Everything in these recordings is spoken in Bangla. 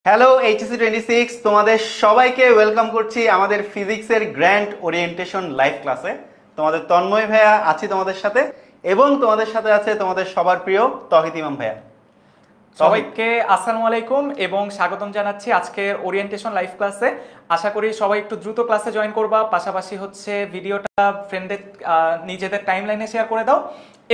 হ্যালো এইচএসসি 26, তোমাদের সবাইকে ওয়েলকাম করছি আমাদের ফিজিক্সের গ্র্যান্ড ওরিয়েন্টেশন লাইভ ক্লাসে। তোমাদের তন্ময় ভাইয়া আছি তোমাদের সাথে, এবং তোমাদের সাথে আছে তোমাদের সবার প্রিয় তহিদ ইমাম ভাইয়া। সবাইকে আসসালামু আলাইকুম এবং স্বাগতম জানাচ্ছি আজকের ওরিয়েন্টেশন লাইভ ক্লাসে। আশা করি সবাই একটু দ্রুত ক্লাসে জয়েন করবা, পাশাপাশি হচ্ছে ভিডিওটা ফ্রেন্ডদের নিজেদের টাইমলাইনে শেয়ার করে দাও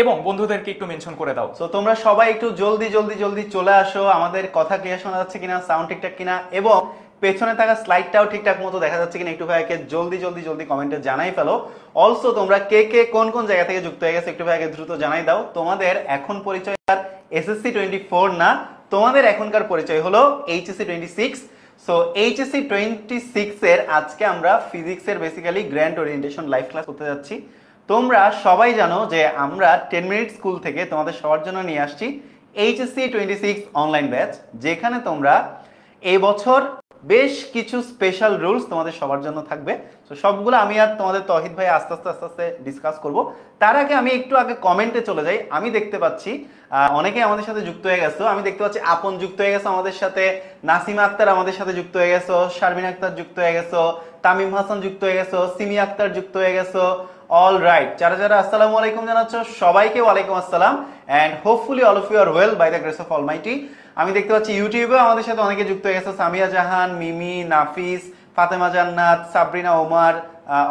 এবং বন্ধুদেরকে একটু মেনশন করে দাও। সো তোমরা সবাই একটু জলদি জলদি জলদি চলে আসো। আমাদের কথা ক্লিয়ার শোনা যাচ্ছে কিনা, সাউন্ড ঠিকঠাক কিনা, এবং পেছনে থাকা স্লাইডটাও ঠিকঠাক মতো দেখা যাচ্ছে কিনা একটু ভাইকে জলদি জলদি জলদি কমেন্টে জানাই ফেলো। অলসো তোমরা কে কে কোন কোন জায়গা থেকে যুক্ত হয়ে গেছে একটু ভাইকে দ্রুত জানাই দাও। তোমাদের এখন পরিচয় আর এসএসসি 24 না, তোমাদের এখনকার পরিচয় হলো এইচএসসি 26। সো এইচএসসি 26 এর আজকে আমরা ফিজিক্সের basically grand orientation live class করতে যাচ্ছি। তোমরা সবাই জানো যে আমরা 10 মিনিট স্কুল থেকে তোমাদের সবার জন্য নিয়ে আসছি এইচএসসি 26 অনলাইন ব্যাচ, যেখানে তোমরা এই বছর বেশ কিছু স্পেশাল রুলস তোমাদের সবার জন্য থাকবে। তো সবগুলো আমি আর তোমাদের তহিদ ভাই আস্তে আস্তে ডিসকাস করব। তার আগে আমি একটু আগে কমেন্টে চলে যাই। আমি দেখতে পাচ্ছি অনেকে আমাদের সাথে যুক্ত হয়ে গেছো। আমি দেখতে পাচ্ছি আপন যুক্ত হয়ে গেছো আমাদের সাথে, নাসিমা আক্তার আমাদের সাথে যুক্ত হয়ে গেছো, শারমিন আক্তার যুক্ত হয়ে গেছো, তামিম হাসান যুক্ত হয়ে গেছো, সিমি আক্তার যুক্ত হয়ে গেছো। অল রাইট, যারা যারা আসসালামু আলাইকুম জানাচ্ছ সবাইকে ওয়ালাইকুম আসসালাম, and hopefully all of you are well by the grace of almighty. আমি দেখতে পাচ্ছি ইউটিউবে আমাদের সাথে অনেকে যুক্ত হয়ে গেছে, সামিয়া জাহান, মিমি, নাফিস, ফাতেমা জান্নাত, সাবরিনা ওমার,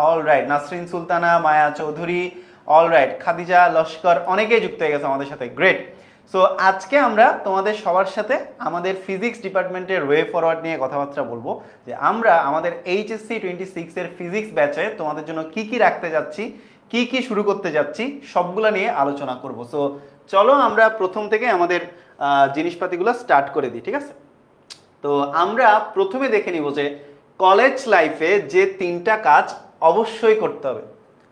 অল রাইট, নাসরিন সুলতানা, মায়া চৌধুরী, অল রাইট, খাদিজা লস্কর, অনেকেই যুক্ত হয়ে গেছে আমাদের সাথে। গ্রেট। সো আজকে আমরা তোমাদের সবার সাথে আমাদের ফিজিক্স ডিপার্টমেন্টের ওয়ে ফরওয়ার্ড নিয়ে কথাবার্তা বলবো, যে আমরা আমাদের এইচএসসি 26 এর ফিজিক্স ব্যাচে তোমাদের জন্য কি কি রাখতে যাচ্ছি, কি কি শুরু করতে যাচ্ছি, সবগুলা নিয়ে আলোচনা করব। সো চলো আমরা প্রথম থেকে আমাদের জিনিসপাতিগুলো স্টার্ট করে দিই, ঠিক আছে? তো আমরা প্রথমে দেখে নিব যে কলেজ লাইফে যে 3টা কাজ অবশ্যই করতে হবে।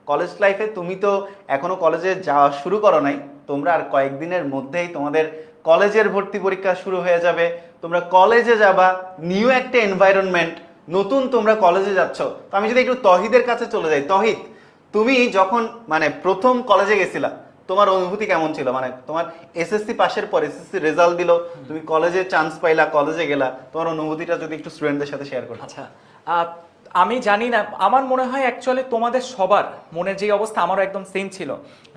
কলেজ লাইফে তুমি তো এখনো কলেজে যাওয়া শুরু করো নাই, তোমরা আর কয়েকদিনের মধ্যেই তোমাদের কলেজের ভর্তি পরীক্ষা শুরু হয়ে যাবে। তোমরা কলেজে যাবা, নিউ একটা এনভায়রনমেন্ট, নতুন তোমরা কলেজে যাচ্ছ। তো আমি যদি একটু তহিদের কাছে চলে যাই, তহিদ তুমি যখন মানে প্রথম কলেজে গেছিলা, তোমার অনুভূতি কেমন ছিল? মানে তোমার এসএসসি পাশের পর এসএসসি রেজাল্ট দিল, তুমি কলেজে চান্স পাইলা, কলেজে গেলা, তোমার অনুভূতিটা যদি একটু স্টুডেন্টদের সাথে শেয়ার করো। আচ্ছা, আমি জানি না, আমার মনে হয় অ্যাকচুয়ালি তোমাদের সবার মনের যে অবস্থা আমারও একদম সেম ছিল,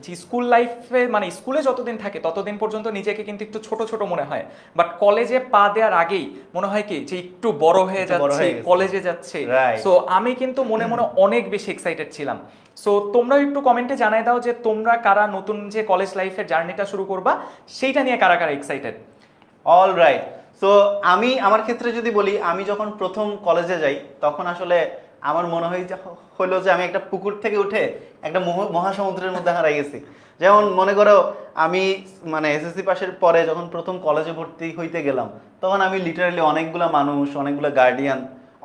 যে স্কুল লাইফে মানে স্কুলে যতদিন থাকে ততদিন পর্যন্ত নিজেকে কিন্তু একটু ছোট ছোট মনে হয়, বাট কলেজে পা দেওয়ার আগেই মনে হয় কি যে একটু বড় হয়ে যাচ্ছে, কলেজে যাচ্ছে। সো আমি কিন্তু মনে মনে অনেক বেশি এক্সাইটেড ছিলাম। সো তোমরা একটু কমেন্টে জানাই দাও যে তোমরা কারা নতুন যে কলেজ লাইফের জার্নিটা শুরু করবা সেইটা নিয়ে কারা কারা এক্সাইটেড। All right. সো আমি আমার ক্ষেত্রে যদি বলি, আমি যখন প্রথম কলেজে যাই তখন আসলে আমার মনে হলো যে আমি একটা পুকুর থেকে উঠে একটা মহাসমুদ্রের মধ্যে হারাই গেছি। যেমন মনে করো আমি মানে এসএসসি পাশের পরে যখন প্রথম কলেজে ভর্তি হইতে গেলাম, তখন আমি লিটারালি অনেকগুলা মানুষ, অনেকগুলা গার্ডিয়ান,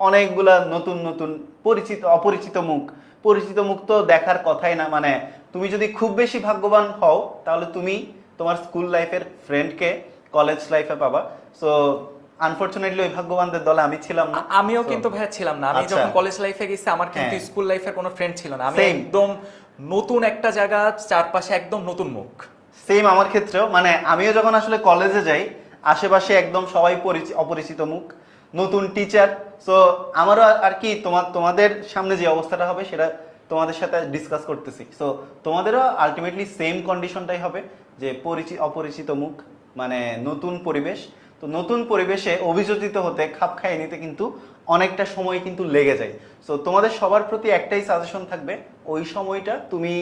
অনেকগুলা নতুন নতুন পরিচিত অপরিচিত মুখ। পরিচিত মুখ তো দেখার কথাই না, মানে তুমি যদি খুব বেশি ভাগ্যবান হও তাহলে তুমি তোমার স্কুল লাইফের ফ্রেন্ডকে কলেজ লাইফে পাবা। সো আনফরচুনেটলি ওই ভাগ্যবানদের দলে আমি ছিলাম না। আমিও কিন্তু ভাইয়া ছিলাম না। আমি যখন কলেজ লাইফে গেছি আমার কিন্তু স্কুল লাইফের কোনো ফ্রেন্ড ছিল না। আমি একদম নতুন একটা জায়গা, চারপাশে একদম নতুন মুখ। সেম আমার ক্ষেত্রেও, মানে আমিও যখন আসলে কলেজে যাই আশেপাশে একদম সবাই অপরিচিত মুখ, নতুন টিচার। সো আমারও আর কি তোমাদের সামনে যে অবস্থাটা হবে সেটা তোমাদের সাথে ডিসকাস করতেছি। সো তোমাদেরও আলটিমেটলি সেম কন্ডিশনটাই হবে, যে অপরিচিত মুখ, মানে নতুন পরিবেশ। তো নতুন পরিবেশে অভিযোজিত হতে, খাপ খাইয়ে নিতে কিন্তু অনেকটা সময় কিন্তু লেগে যায়। সো তোমাদের সবার প্রতি একটাই সাজেশন থাকবে, ওই সময়টা তুমি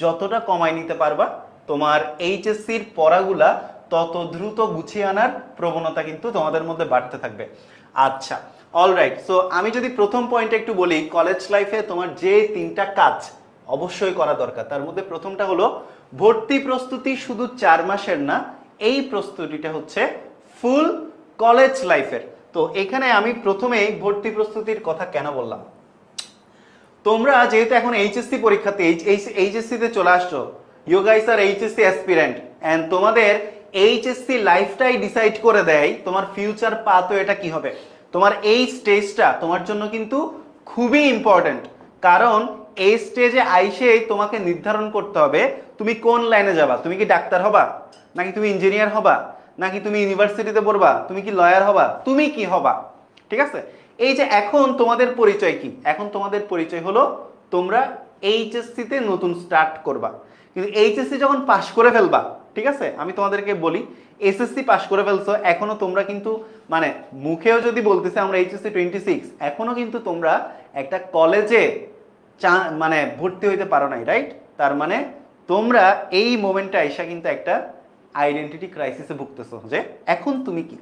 যতটা কমায় নিতে পারবা, তোমার এইচএসসির পড়াগুলা তত দ্রুত গুছিয়ে আনার প্রবণতা কিন্তু তোমাদের মধ্যে বাড়তে থাকবে। আচ্ছা, অল রাইট। সো আমি যদি প্রথম পয়েন্টে একটু বলি, কলেজ লাইফে তোমার যে 3টা কাজ অবশ্যই করা দরকার, তার মধ্যে প্রথমটা হলো ভর্তি প্রস্তুতি। শুধু 4 মাসের না, এই প্রস্তুতিটা হচ্ছে ফুল কলেজ লাইফের। তো এখানে আমি প্রথমে ভর্তি প্রস্তুতির কথা কেন বললাম, তোমরা যেহেতু এখন এইচএসসি পরীক্ষাতে এইচএসসি তে চলে আসছো, you guys are HSC aspirant, and তোমাদের এইচএসসি লাইফটাই ডিসাইড করে দেয় তোমার ফিউচার পাথও এটা কি হবে। তোমার এই স্টেজটা তোমার জন্য কিন্তু খুবই ইম্পর্টেন্ট, কারণ এই স্টেজে আইসেই তোমাকে নির্ধারণ করতে হবে তুমি কোন লাইনে যাবা। তুমি কি ডাক্তার হবা, নাকি তুমি ইঞ্জিনিয়ার হবা, নাকি তুমি ইউনিভার্সিটিতে পড়বা, তুমি কি লয়ার হবা, তুমি কি হবা, ঠিক আছে? এই যে এখন তোমাদের পরিচয় কি, এখন তোমাদের পরিচয় হলো তোমরা এইচএসসি তে নতুন স্টার্ট করবা। কিন্তু এইচএসসি যখন পাশ করে ফেলবা, ঠিক আছে, আমি তোমাদেরকে বলি এসএসসি পাশ করে ফেলছো, এখনো তোমরা কিন্তু মানে মুখেও যদি বলতেছে আমরা এইচএসসি 26, এখনো কিন্তু তোমরা একটা কলেজে মানে ভর্তি হইতে পারো নাই, রাইট? তার মানে তোমরা এই মোমেন্টে আইসা কিন্তু একটা আইডেন্টিটি ক্রাইসিসে ভুগতেছো যে এখন তুমি কি।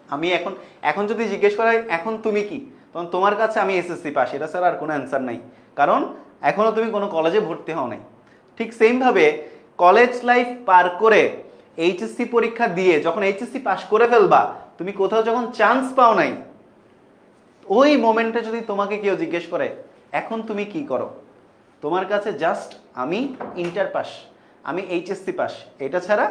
আমি এখন এখন যদি জিজ্ঞেস করা হয় এখন তুমি কি, তখন তোমার কাছে আমি এসএসসি পাস, এটা ছাড়া আর কোনো অ্যান্সার নাই, কারণ এখনো তুমি কোনো কলেজে ভর্তি হও নাই। ঠিক সেম ভাবে কলেজ লাইফ পার করে এইচএসসি পরীক্ষা দিয়ে যখন এইচএসসি পাস করে ফেলবা, তুমি কোথাও যখন চান্স পাও নাই, ওই মোমেন্টে যদি তোমাকে কেউ জিজ্ঞেস করে এখন তুমি কি করো, তোমার কাছে জাস্ট আমি ইন্টার পাস, আমি এইচএসসি পাস, এটা ছাড়া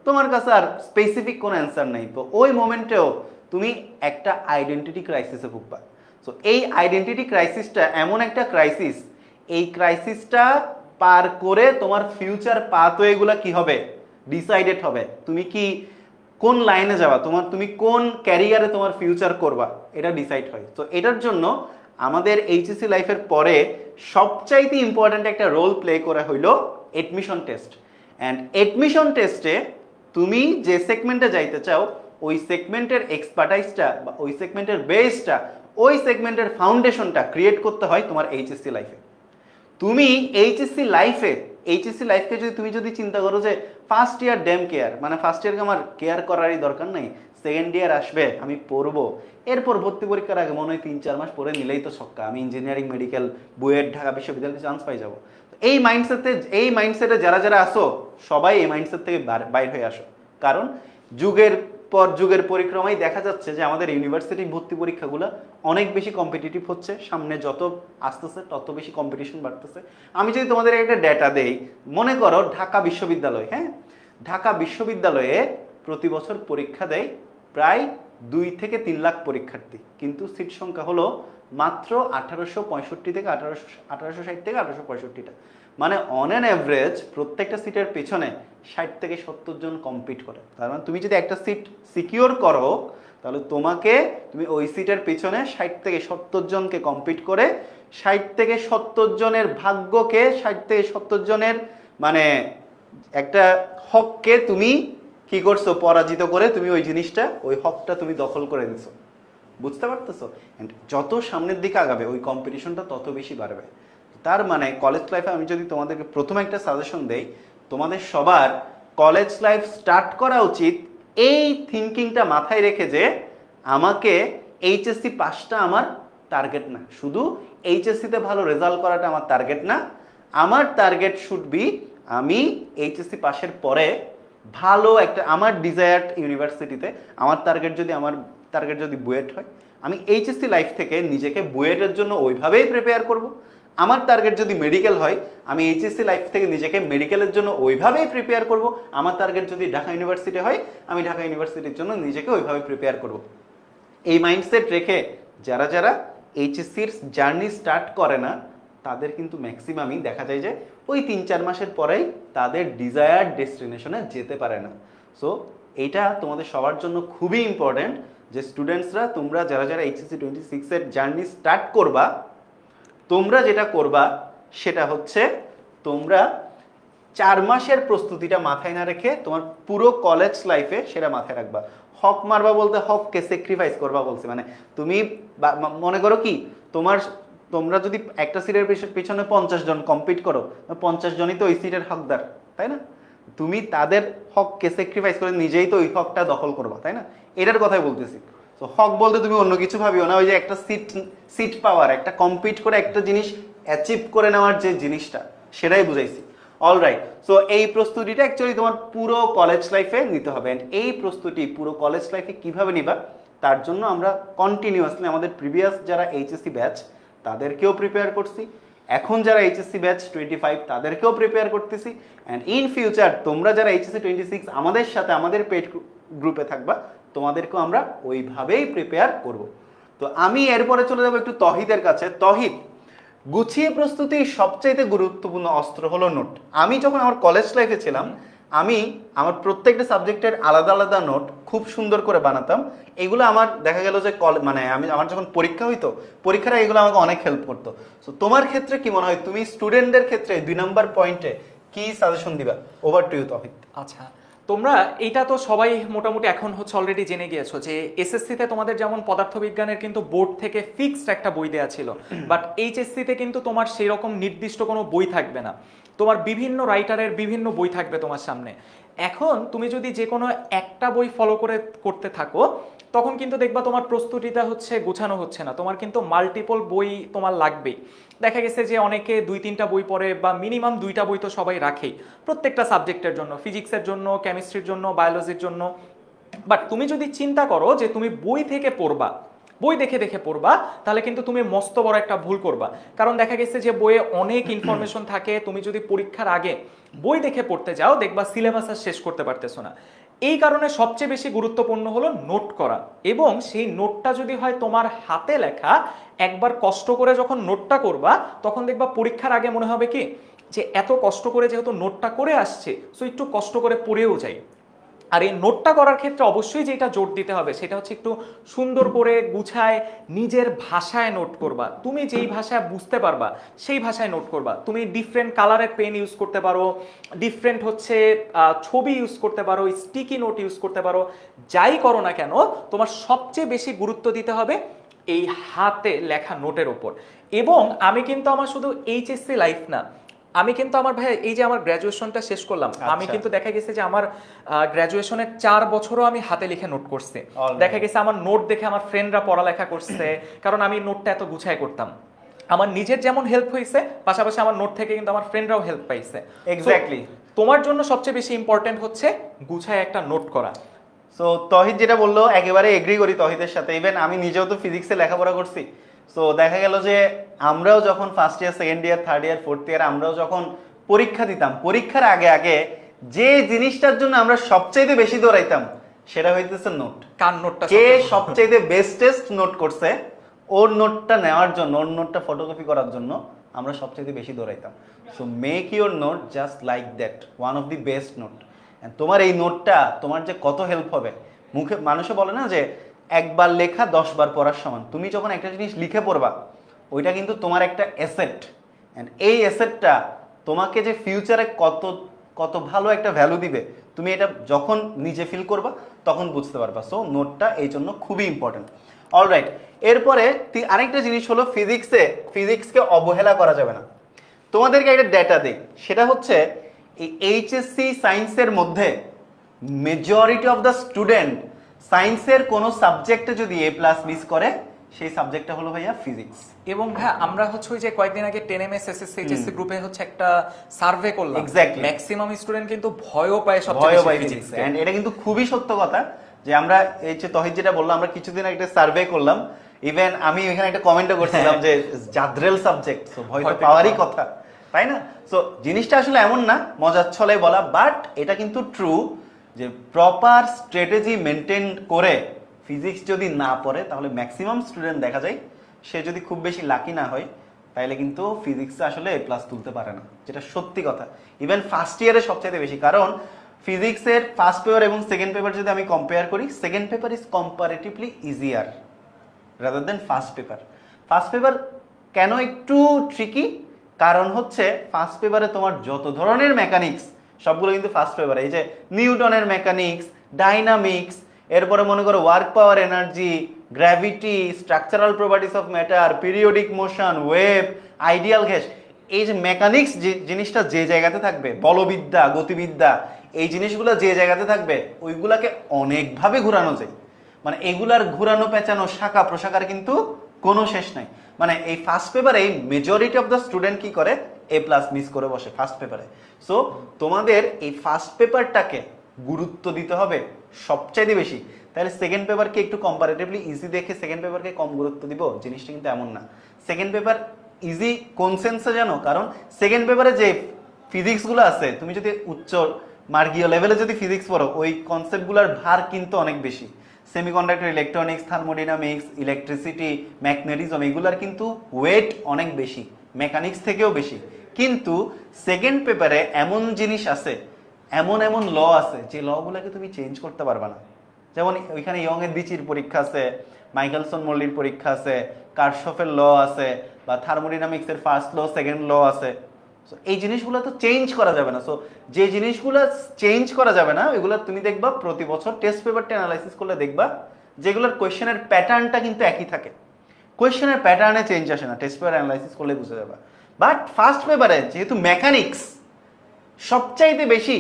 তোমার কাছে আর স্পেসিফিক কোনো অ্যান্সার নেই। তো ওই মোমেন্টেও তুমি একটা আইডেন্টিটি ক্রাইসিসে ভুগবা। সো এই আইডেন্টিটি ক্রাইসিসটা এমন একটা ক্রাইসিস, এই ক্রাইসিসটা পার করে তোমার ফিউচার পাথওয়েগুলো কি হবে, ডিসাইডেড হবে। তুমি কি কোন লাইনে যাবা, তুমি কোন ক্যারিয়ারে তোমার ফিউচার করবা, এটা ডিসাইড হয়। তো এটার জন্য আমাদের এইচএসসি লাইফের পরে সবচাইতে ইম্পর্ট্যান্ট একটা রোল প্লে করা হইলো এডমিশন টেস্ট। অ্যান্ড এডমিশন টেস্টে তুমি যে সেগমেন্টে যাইতে চাও, ওই সেগমেন্টের এক্সপার্টাইজটা বা ওই সেগমেন্টের বেসটা, ওই সেগমেন্টের ফাউন্ডেশনটা ক্রিয়েট করতে হয় তোমার এইচএসসি লাইফে। তুমি এইচএসসি লাইফকে তুমি যদি চিন্তা করো যে ফার্স্ট ইয়ার ড্যাম কেয়ার, মানে ফার্স্ট ইয়ারকে আমার কেয়ার করারই দরকার নাই, সেকেন্ড ইয়ার আসবে আমি পড়বো, এরপর ভর্তি পরীক্ষার আগে মনে হয় 3-4 মাস পরে নিলেই তো ছক্কা, আমি ইঞ্জিনিয়ারিং, মেডিকেল, বুয়েট, ঢাকা বিশ্ববিদ্যালয়ে চান্স পাই যাবো। এই মাইন্ডসেটে যারা যারা আসো, সবাই এই মাইন্ডসেট থেকে বাইর হয়ে আসো। কারণ যুগের পর যুগের পরিক্রমায় দেখা যাচ্ছে যে আমাদের ইউনিভার্সিটি ভর্তি পরীক্ষাগুলো অনেক বেশি কম্পিটিটিভ হচ্ছে, সামনে যত আসতেছে তত বেশি কম্পিটিশন বাড়তেছে। আমি যদি তোমাদের একটা ডেটা দেই, মনে করো ঢাকা বিশ্ববিদ্যালয়, হ্যাঁ, ঢাকা বিশ্ববিদ্যালয়ে প্রতি বছর পরীক্ষা দেয় প্রায় 2 থেকে 3 লাখ পরীক্ষার্থী, কিন্তু সিট সংখ্যা হলো মাত্র 1865 থেকে 1860 থেকে 1865টা। মানে অন অ্যান অ্যাভারেজ প্রত্যেকটা সিটের পেছনে 60 থেকে 70 জন কম্পিট করে। তার মানে তুমি যদি একটা সিট সিকিউর করো, তাহলে তুমি ওই সিটের পেছনে 60 থেকে 70 জনকে কম্পিট করে 60 থেকে 70 জনের ভাগ্যকে, 60 থেকে 70 জনের মানে একটা হককে তুমি কি করছো, পরাজিত করে তুমি ওই জিনিসটা, ওই হকটা তুমি দখল করে দিছো। বুঝতে পারতেছো? এন্ড যত সামনের দিকে আগাবে ওই কম্পিটিশনটা তত বেশি বাড়বে। তার মানে কলেজ লাইফে আমি যদি তোমাদেরকে প্রথমে একটা সাজেশন দেই, তোমাদের সবার কলেজ লাইফ স্টার্ট করা উচিত এই থিঙ্কিংটা মাথায় রেখে যে আমাকে এইচএসসি পাসটা আমার টার্গেট না, শুধু এইচএসসিতে ভালো রেজাল্ট করাটা আমার টার্গেট না, আমার টার্গেট শুড বি আমি এইচএসসি পাসের পরে ভালো একটা আমার ডিজায়ার্ড ইউনিভার্সিটিতে, আমার টার্গেট যদি বুয়েট হয়, আমি এইচএসসি লাইফ থেকে নিজেকে বুয়েটের জন্য ওইভাবেই প্রিপেয়ার করব। আমার টার্গেট যদি মেডিকেল হয়, আমি এইচএসসি লাইফ থেকে নিজেকে মেডিকেলের জন্য ওইভাবেই প্রিপেয়ার করব। আমার টার্গেট যদি ঢাকা ইউনিভার্সিটি হয়, আমি ঢাকা ইউনিভার্সিটির জন্য নিজেকে ওইভাবে প্রিপেয়ার করব। এই মাইন্ডসেট রেখে যারা যারা এইচএসসির জার্নি স্টার্ট করে না, তাদের কিন্তু ম্যাক্সিমামই দেখা যায় যে ওই 3-4 মাসের পরেই তাদের ডিজায়ার্ড ডেস্টিনেশনে যেতে পারে না। সো এইটা তোমাদের সবার জন্য খুবই ইম্পর্টেন্ট যে স্টুডেন্টসরা, তোমরা যারা যারা এইচএসসি 26 এর জার্নি স্টার্ট করবা, তোমরা যেটা করবা সেটা হচ্ছে তোমরা 4 মাসের প্রস্তুতিটা মাথায় না রেখে তোমার পুরো কলেজ লাইফে সেটা মাথায় রাখবা। হক মারবা বলতে হককে স্যাক্রিফাইস করবা বলছি, মানে তুমি মনে করো কি তোমরা যদি একটা সিটের পিছনে 50 জন কম্পিট করো, 50 জনই তো ওই সিটের হকদার, তাই না? তুমি তাদের হককে স্যাক্রিফাইস করে নিজেই তো ওই হকটা দখল করবা, তাই না? এটার কথাই বলতেছি। তো হক বলতে তুমি অন্য কিছু ভাবিও না, ওই যে একটা সিট পাওয়ার, একটা কম্পিট করে একটা জিনিস অ্যাচিভ করে নেওয়ার যে জিনিসটা, সেটাই বুঝাইছি। অলরাইট, সো এই প্রস্তুতিটা অ্যাকচুয়ালি তোমার পুরো কলেজ লাইফে নিতে হবে। এন্ড এই প্রস্তুতি পুরো কলেজ লাইফে কিভাবে নিবা, তার জন্য আমরা কন্টিনিউয়াসলি আমাদের প্রিভিয়াস যারা এইচএসসি ব্যাচ তাদেরকেও প্রিপেয়ার করছি, এখন যারা এইচএসসি ব্যাচ 25 তাদেরকেও প্রিপেয়ার করতেছি। অ্যান্ড ইন ফিউচার তোমরা যারা এইচএসসি 26 আমাদের সাথে আমাদের পেড গ্রুপে থাকবা, তোমাদেরকেও আমরা ওইভাবেই প্রিপেয়ার করব। তো আমি এরপরে চলে যাবো একটু তহিদের কাছে। তহিদ, গুছিয়ে প্রস্তুতির সবচাইতে গুরুত্বপূর্ণ অস্ত্র হলো নোট। আমি যখন আমার কলেজ লাইফে ছিলাম, আমি আমার প্রত্যেকটা সাবজেক্টের আলাদা আলাদা নোট খুব সুন্দর করে বানাতাম। এগুলো আমার দেখা গেল যে মানে আমার যখন পরীক্ষা হইতো, পরীক্ষার এগুলো আমাকে অনেক হেল্প করতো। তো তোমার ক্ষেত্রে কি মনে হয়, তুমি স্টুডেন্টদের ক্ষেত্রে 2 নম্বর পয়েন্টে কি সাজেশন দিবা? ওভার টু ইউ তৌহিদ। আচ্ছা, তোমরা এটা তো সবাই মোটামুটি এখন হচ্ছে অলরেডি জেনে গিয়েছো যে এসএসসিতে তোমাদের যেমন পদার্থবিজ্ঞানের কিন্তু বোর্ড থেকে ফিক্সড একটা বই দেওয়া ছিল, বাট এইচএসসিতে কিন্তু তোমার সেই রকম নির্দিষ্ট কোনো বই থাকবে না, তোমার বিভিন্ন রাইটারের বিভিন্ন বই থাকবে তোমার সামনে। এখন তুমি যদি যে কোনো একটা বই ফলো করতে থাকো, তখন কিন্তু দেখবা তোমার প্রস্তুতিটা হচ্ছে গোছানো হচ্ছে না, তোমার কিন্তু মাল্টিপল বই তোমার লাগবেই। দেখা গেছে যে অনেকে 2-3টা বই পড়ে, বা মিনিমাম 2টা বই তো সবাই রাখেই প্রত্যেকটা সাবজেক্টের জন্য, ফিজিক্সের জন্য, কেমিস্ট্রির জন্য, বায়োলজির জন্য। বাট তুমি যদি চিন্তা করো যে তুমি বই থেকে পড়বা, বই দেখে দেখে পড়বা, তাহলে কিন্তু তুমি মস্ত বড় একটা ভুল করবা। কারণ দেখা গেছে যে বইয়ে অনেক ইনফরমেশন থাকে, তুমি যদি পরীক্ষার আগে বই দেখে পড়তে যাও, দেখবা সিলেবাস আর শেষ করতে পারতেছো না। এই কারণে সবচেয়ে বেশি গুরুত্বপূর্ণ হলো নোট করা, এবং সেই নোটটা যদি হয় তোমার হাতে লেখা, একবার কষ্ট করে যখন নোটটা করবা, তখন দেখবা পরীক্ষার আগে মনে হবে কি যে এত কষ্ট করে যেহেতু নোটটা করে আসছে, সো একটু কষ্ট করে পড়েও যাই। আর এই নোটটা করার ক্ষেত্রে অবশ্যই যেটা জোর দিতে হবে সেটা হচ্ছে একটু সুন্দর করে গুছায় নিজের ভাষায় নোট করবা। তুমি যেই ভাষায় বুঝতে পারবা সেই ভাষায় নোট করবা। তুমি ডিফারেন্ট কালারের পেন ইউজ করতে পারো, ডিফারেন্ট হচ্ছে ছবি ইউজ করতে পারো, স্টিকি নোট ইউজ করতে পারো, যাই করো না কেন তোমার সবচেয়ে বেশি গুরুত্ব দিতে হবে এই হাতে লেখা নোটের ওপর। এবং আমি কিন্তু আমার শুধু এইচএসসি লাইফ না, আমি কিন্তু আমার ভাই এই যে আমার গ্র্যাজুয়েশনটা শেষ করলাম, আমি কিন্তু দেখা গেছে যে আমার গ্র্যাজুয়েশনের 4 বছরও আমি হাতে লিখে নোট করছি। দেখা গেছে আমার নোট দেখে আমার ফ্রেন্ডরা পড়ালেখা করছে, কারণ আমি নোটটা এত গুছায় করতাম। আমার নিজের যেমন হেল্প হয়েছে, পাশাপাশি আমার নোট থেকে কিন্তু আমার ফ্রেন্ডরাও হেল্প পাইছে। এক্স্যাক্টলি, তোমার জন্য সবচেয়ে বেশি ইম্পর্টেন্ট হচ্ছে গুছায় একটা নোট করা। সো তহিদ যেটা বললো একেবারে এগ্রি করি তহিদের সাথে। ইভেন আমি নিজেও তো ফিজিক্সে লেখাপড়া করছি। সো দেখা গেল যে আমরাও যখন first year, second year, third year, fourth year আমরাও যখন পরীক্ষা দিতাম, পরীক্ষার আগে আগে যে জিনিসটার জন্য আমরা সবচাইতে বেশি দৌড়াইতাম সেটা হইতেছে নোট। কার নোটটা কে সবচাইতে বেস্টেস্ট নোট করছে, ওর নোটটা নেওয়ার জন্য, ওর নোটটা ফটোকপি করার জন্য আমরা সবচাইতে বেশি দৌড়াইতাম। So make your note just like that, one of the best note. তোমার এই নোটটা তোমার যে কত হেল্প হবে, মুখে মানুষে বলে না যে একবার লেখা 10 বার পড়ার সমান। তুমি যখন একটা জিনিস লিখে পড়বা, ওইটা কিন্তু তোমার একটা অ্যাসেট। অ্যান্ড এই অ্যাসেটটা তোমাকে যে ফিউচারে কত কত ভালো একটা ভ্যালু দিবে, তুমি এটা যখন নিজে ফিল করবা তখন বুঝতে পারবা। সো নোটটা এই জন্য খুবই ইম্পর্টেন্ট। অলরাইট, এরপরে আরেকটা জিনিস হলো ফিজিক্সকে অবহেলা করা যাবে না। তোমাদেরকে একটা ডেটা দিই, সেটা হচ্ছে এই এইচএসসি সায়েন্সের মধ্যে মেজরিটি অফ দ্য স্টুডেন্ট সায়েন্সের কোনো সাবজেক্টে যদি A+ মিস করে, সেই সাবজেক্টটা হলো ভাইয়া ফিজিক্স। এবং হ্যাঁ, আমরা হচ্ছে ওই যে কয়েকদিন আগে 10MS SSC HSC গ্রুপে হচ্ছে একটা সার্ভে করলাম, এক্স্যাক্টলি ম্যাক্সিমাম স্টুডেন্ট কিন্তু ভয়ও পায় ভয় পায় ফিজিক্স। এন্ড এটা কিন্তু খুবই সত্য কথা যে আমরা এই যে তহিদ যেটা বললাম, আমরা কিছুদিন একটা সার্ভে করলাম। ইভেন আমি এখানে একটা কমেন্টও করছিলাম যে জাদ্রেল সাবজেক্ট, সো ভয় তো পাওয়ারই কথা, তাই না? সো জিনিসটা আসলে এমন না মজার ছলে বলা, বাট এটা কিন্তু ট্রু যে প্রপার স্ট্র্যাটেজি মেনটেন করে ফিজিক্স যদি না পড়ে, তাহলে ম্যাক্সিমাম স্টুডেন্ট দেখা যায় সে যদি খুব বেশি লাকি না হয়, তাহলে কিন্তু ফিজিক্সে আসলে A+ তুলতে পারে না, যেটা সত্যি কথা। ইভেন ফার্স্ট ইয়ারে সবচাইতে বেশি, কারণ ফিজিক্সের ফার্স্ট পেপার এবং সেকেন্ড পেপার যদি আমি কম্পেয়ার করি, second paper is comparatively easier rather than first paper. First paper কেন একটু ট্রিকি? কারণ হচ্ছে ফার্স্ট পেপারে তোমার যত ধরনের মেকানিক্স সবগুলো কিন্তু ফার্স্ট পেপারে, এই যে নিউটনের মেকানিক্স, ডাইনামিক্স, এরপরে মনে করো work power, energy, gravity, structural properties of matter, periodic motion, wave, ideal gas, এই যে মেকানিক্স যে জিনিসটা যে জায়গাতে থাকবে, বলবিদ্যা, গতিবিদ্যা, এই জিনিসগুলো যে জায়গাতে থাকবে ওইগুলাকে অনেকভাবে ঘুরানো যায়। মানে এগুলার ঘুরানো পেঁচানো শাখা প্রশাখার কিন্তু কোনো শেষ নাই। মানে এই ফার্স্ট পেপারে মেজরিটি অফ দ্য স্টুডেন্ট কি করে, A+ মিস করে বসে ফার্স্ট পেপারে। সো তোমাদের এই ফার্স্ট পেপারটাকে গুরুত্ব দিতে হবে সবচাইতে বেশি। তাহলে সেকেন্ড পেপারকে একটু কম্পারেটিভলি ইজি দেখে সেকেন্ড পেপারকে কম গুরুত্ব দিব, জিনিসটা কিন্তু এমন না। সেকেন্ড পেপার ইজি কোন সেন্সে জানো? কারণ সেকেন্ড পেপারে যে ফিজিক্সগুলো আছে, তুমি যদি উচ্চ মার্গীয় লেভেলে যদি ফিজিক্স পড়ো, ওই কনসেপ্টগুলোর ভার কিন্তু অনেক বেশি। Semiconductor, electronics, thermodynamics, electricity, magnetism, এগুলার কিন্তু ওয়েট অনেক বেশি, মেকানিক্স থেকেও বেশি। কিন্তু সেকেন্ড পেপারে এমন জিনিস আছে, এমন এমন ল আছে যে লগুলোকে তুমি চেঞ্জ করতে পারবে না। যেমন ওইখানে ইয়ং এর বিচির পরীক্ষা আছে, মাইকেলসন মল্লির পরীক্ষা আছে, কার্শফের ল আছে, বা থার্মোডাইনামিক্সের ফার্স্ট ল সেকেন্ড ল আছে। সো এই জিনিসগুলো তো চেঞ্জ করা যাবে না। সো যে জিনিসগুলো চেঞ্জ করা যাবে না ওইগুলো তুমি দেখবা প্রতি বছর টেস্ট পেপারটা অ্যানালাইসিস করলে দেখবা যেগুলোর কোয়েশ্চেনের প্যাটার্নটা কিন্তু একই থাকে, কোয়েশ্চেনের প্যাটার্নে চেঞ্জ আসে না, টেস্ট পেপার অ্যানালাইসিস করলে বুঝে যাবে। বাট ফার্স্ট পেপারে যেহেতু মেকানিক্স সবচাইতে বেশি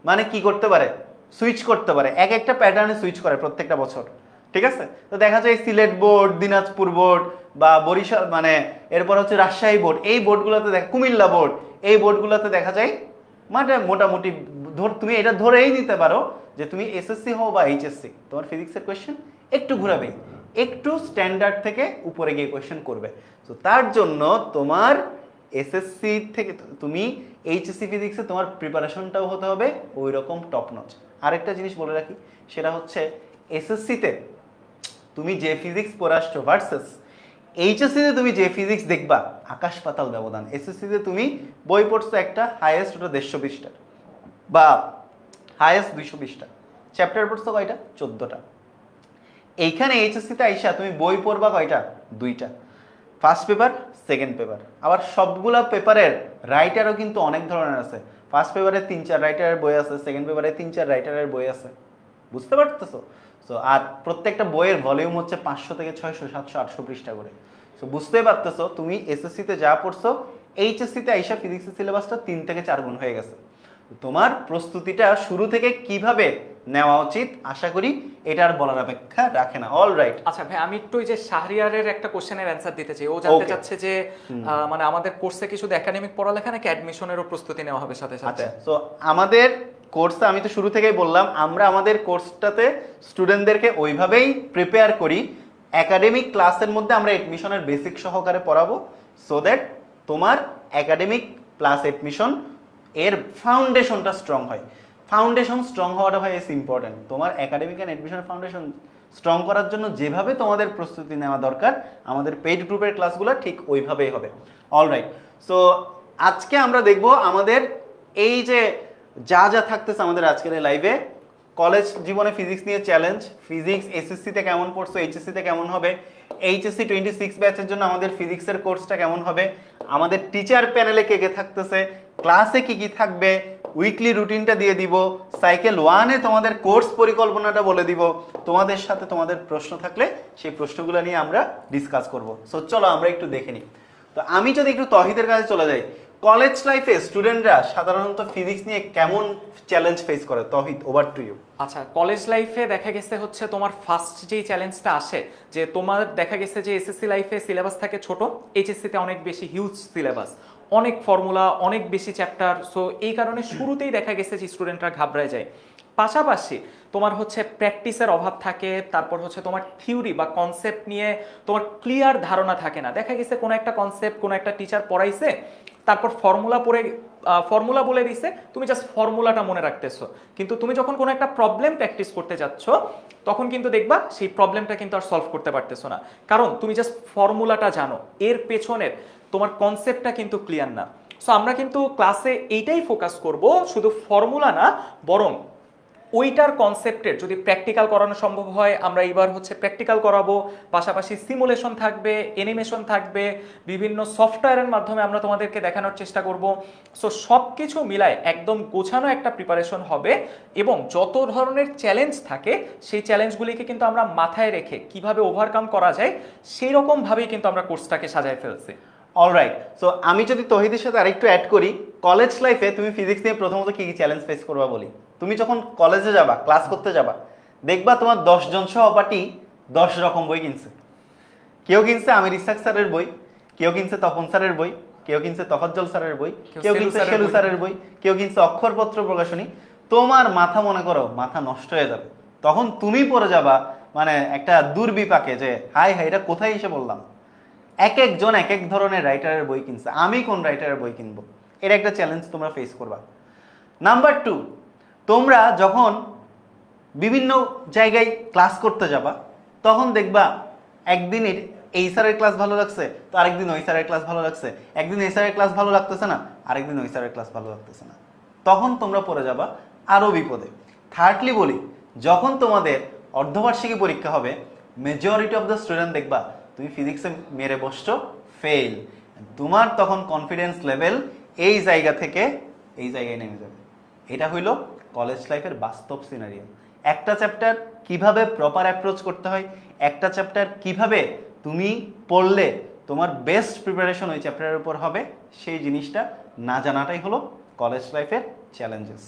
মানে কি করতে পারে, সুইচ করতে পারে, এক একটা প্যাটার্নে সুইচ করে প্রত্যেকটা বছর, ঠিক আছে? তো দেখা যায় সিলেট বোর্ড, দিনাজপুর বোর্ড, বা বরিশাল মানে এরপর হচ্ছে রাজশাহী বোর্ড, এই বোর্ডগুলোতে কুমিল্লা বোর্ড, এই বোর্ডগুলোতে দেখা যায় মানে মোটামুটি তুমি এটা ধরেই নিতে পারো যে তুমি এসএসসি হও বা এইচএসসি, তোমার ফিজিক্সের কোয়েশ্চেন একটু ঘুরাবে, একটু স্ট্যান্ডার্ড থেকে উপরে গিয়ে কোয়েশ্চেন করবে। তো তার জন্য তোমার এসএসসি থেকে তুমি এইচএসসি ফিজিক্সে তোমার প্রিপারেশনটাও হতে হবে ওই রকম টপ নচ। আরেকটা জিনিস বলে রাখি, সেটা হচ্ছে এসএসসিতে তুমি যে ফিজিক্স পড়ে আসছো ভার্সেস এইচএসসিতে তুমি যে ফিজিক্স দেখবা আকাশ পাতাল ব্যবধান। এসএসসিতে তুমি বই পড়ছো একটা হাইয়েস্ট ওটা 150 পৃষ্ঠা বা হাইয়েস্ট 200 পৃষ্ঠা, চ্যাপ্টার পড়ছো কয়টা 14টা। এইখানে এইচএসসিতে আইসা তুমি বই পড়বা কয়টা 2টা, ফার্স্ট পেপার সেকেন্ড পেপার। আবার সবগুলা পেপারের রাইটারও কিন্তু অনেক ধরনের আছে, ফার্স্ট পেপারে 3-4 রাইটারের বই আছে, সেকেন্ড পেপারে 3-4 রাইটারের বই আছে, বুঝতে পারতেছো? সো আর প্রত্যেকটা বইয়ের ভলিউম হচ্ছে 500 থেকে 600 700 800 পৃষ্ঠা করে। সো বুঝতেই পারতেছো তুমি এসএসসিতে যা পড়ছো এইচএসসিতে আইসা ফিজিক্সের সিলেবাসটা 3 থেকে 4 গুণ হয়ে গেছে। তোমার প্রস্তুতিটা শুরু থেকে কিভাবে নেওয়া উচিত আশা করি এটা আর বলার অপেক্ষা রাখে না। All right. আচ্ছা ভাই, আমি একটু ওই যে শাহরিয়ারের একটা কোশ্চেনের অ্যান্সার দিতে চাই। ও জানতে Okay. চাচ্ছে যে মানে আমাদের কোর্সে কি শুধু একাডেমিক পড়ালেখা নাকি অ্যাডমিশনেরও প্রস্তুতি নেওয়া হবে সাথে সাথে? আচ্ছা, সো আমাদের কোর্সটা আমি তো শুরু থেকেই বললাম আমরা আমাদের কোর্সটাতে স্টুডেন্টদেরকে ওইভাবেই প্রিপেয়ার করি, একাডেমিক ক্লাসের মধ্যে আমরা এডমিশনের বেসিক সহকারে পড়াবো, সো দ্যাট তোমার একাডেমিক প্লাস এডমিশন এর ফাউন্ডেশনটা স্ট্রং হয়। ফাউন্ডেশন স্ট্রং হওয়াটা ভাই ইজ ইম্পর্টেন্ট। তোমার একাডেমিক অ্যান্ড এডমিশনের ফাউন্ডেশন স্ট্রং করার জন্য যেভাবে তোমাদের প্রস্তুতি নেওয়া দরকার আমাদের পেইড গ্রুপের ক্লাসগুলো ঠিক ওইভাবেই হবে। অলরাইট, সো আজকে আমরা দেখব আমাদের এই যে যা যা থাকতেছে আমাদের আজকের এই লাইভে, কলেজ জীবনে ফিজিক্স নিয়ে চ্যালেঞ্জ, ফিজিক্স এসএসসিতে কেমন পড়ছো, এইচএসসিতে কেমন হবে, এইচএসসি 26 ব্যাচের জন্য আমাদের ফিজিক্সের কোর্সটা কেমন হবে, আমাদের টিচার প্যানেলে কে কে থাকতেছে, ক্লাসে কি কি থাকবে, উইকলি রুটিনটা দিয়ে দিব, সাইকেল 1-এ তোমাদের কোর্স পরিকল্পনাটা বলে দিব, তোমাদের সাথে তোমাদের প্রশ্ন থাকলে সেই প্রশ্নগুলো নিয়ে আমরা ডিসকাস করব। সো চলো আমরা একটু দেখে নিই। তো আমি যদি একটু তহিদের কাছে চলে যাই, কলেজ লাইফে স্টুডেন্টরা সাধারণত ফিজিক্স নিয়ে কেমন চ্যালেঞ্জ ফেস করে? তহিদ, ওভার টু ইউ। আচ্ছা, কলেজ লাইফে দেখা গেছে হচ্ছে তোমার ফার্স্ট যেই চ্যালেঞ্জটা আসে যে তোমার দেখা গেছে যে এসএসসি লাইফে সিলেবাস থাকে ছোট, এইচএসসিতে অনেক বেশি হিউজ সিলেবাস, অনেক ফর্মুলা, অনেক বেশি চ্যাপ্টার। সো এই কারণে শুরুতেই দেখা গেছে যে স্টুডেন্টরা ঘাবড়ায় যায়। পাশাপাশি তোমার হচ্ছে প্র্যাকটিসের অভাব থাকে, তারপর হচ্ছে তোমার থিওরি বা কনসেপ্ট নিয়ে তোমার ক্লিয়ার ধারণা থাকে না। দেখা গেছে কোনো একটা কনসেপ্ট কোনো একটা টিচার পড়াইছে, তারপর ফর্মুলা বলে দিছে, তুমি জাস্ট ফর্মুলাটা মনে রাখতেছো, কিন্তু তুমি যখন কোনো একটা প্রবলেম প্র্যাকটিস করতে যাচ্ছ তখন কিন্তু দেখবা সেই প্রবলেমটা কিন্তু আর সলভ করতে পারতেছো না, কারণ তুমি জাস্ট ফর্মুলাটা জানো, এর পেছনের তোমার কনসেপ্টটা কিন্তু ক্লিয়ার না। সো আমরা কিন্তু ক্লাসে এইটাই ফোকাস করব, শুধু ফর্মুলা না বরং ওইটার কনসেপ্টের যদি প্র্যাকটিক্যাল করানো সম্ভব হয় আমরা এবার হচ্ছে প্র্যাকটিক্যাল করাবো, পাশাপাশি সিমুলেশন থাকবে, অ্যানিমেশন থাকবে, বিভিন্ন সফটওয়্যারের মাধ্যমে আমরা তোমাদেরকে দেখানোর চেষ্টা করব। সো সব কিছু মিলায় একদম গোছানো একটা প্রিপারেশন হবে, এবং যত ধরনের চ্যালেঞ্জ থাকে সেই চ্যালেঞ্জগুলিকে কিন্তু আমরা মাথায় রেখে কিভাবে ওভারকাম করা যায় সেই রকমভাবেই কিন্তু আমরা কোর্সটাকে সাজায় ফেলছি। অলরাইট, সো আমি যদি তহিদের সাথে আরেকটু অ্যাড করি, কলেজ লাইফে তুমি ফিজিক্স নিয়ে প্রথমত কি কি চ্যালেঞ্জ ফেস করবা বলি। তুমি যখন কলেজে যাবা, ক্লাস করতে যাবা, দেখবা তোমার 10 জন সহপাঠী 10 রকম বই কিনছে। কেউ কিনছে আমির ইসহাক স্যারের বই, কেউ কিনছে তপন স্যারের বই, কেউ কিনছে তফাজ্জল স্যারের বই, কেউ কিনছে শেলু স্যারের বই, কেউ কিনছে অক্ষরপত্র প্রকাশনী। তোমার মাথা মনে করো মাথা নষ্ট হয়ে যাবে, তখন তুমি পড়ে যাবা মানে একটা দুর্বিপাকে যে হাই হাই এটা কোথায় এসে বললাম। এক একজন এক এক ধরনের রাইটারের বই কিনছে, আমি কোন রাইটারের বই কিনবো, এর একটা চ্যালেঞ্জ তোমরা ফেস করবা। নাম্বার 2, তোমরা যখন বিভিন্ন জায়গায় ক্লাস করতে যাবা তখন দেখবা একদিন এই স্যারের ক্লাস ভালো লাগছে, তো আরেকদিন ওই স্যারের ক্লাস ভালো লাগছে, একদিন এই স্যারের ক্লাস ভালো লাগতেছে না, আরেকদিন ওই স্যারের ক্লাস ভালো লাগতেছে না। তখন তোমরা পড়ে যাবা আরও বিপদে। থার্ডলি বলি, যখন তোমাদের অর্ধবার্ষিকী পরীক্ষা হবে, মেজরিটি অফ দ্য স্টুডেন্ট দেখবা তুমি ফিজিক্সে মেরে বসছো ফেল, তোমার তখন কনফিডেন্স লেভেল এই জায়গা থেকে এই জায়গায় নেমে যাবে। এটা হইল কলেজ লাইফের বাস্তব সিনারিও। একটা চ্যাপ্টার কিভাবে প্রপার অ্যাপ্রোচ করতে হয়, একটা চ্যাপ্টার কিভাবে তুমি পড়লে তোমার বেস্ট প্রিপারেশন ওই চ্যাপ্টারের উপর হবে, সেই জিনিসটা না জানাটাই হলো কলেজ লাইফের চ্যালেঞ্জেস।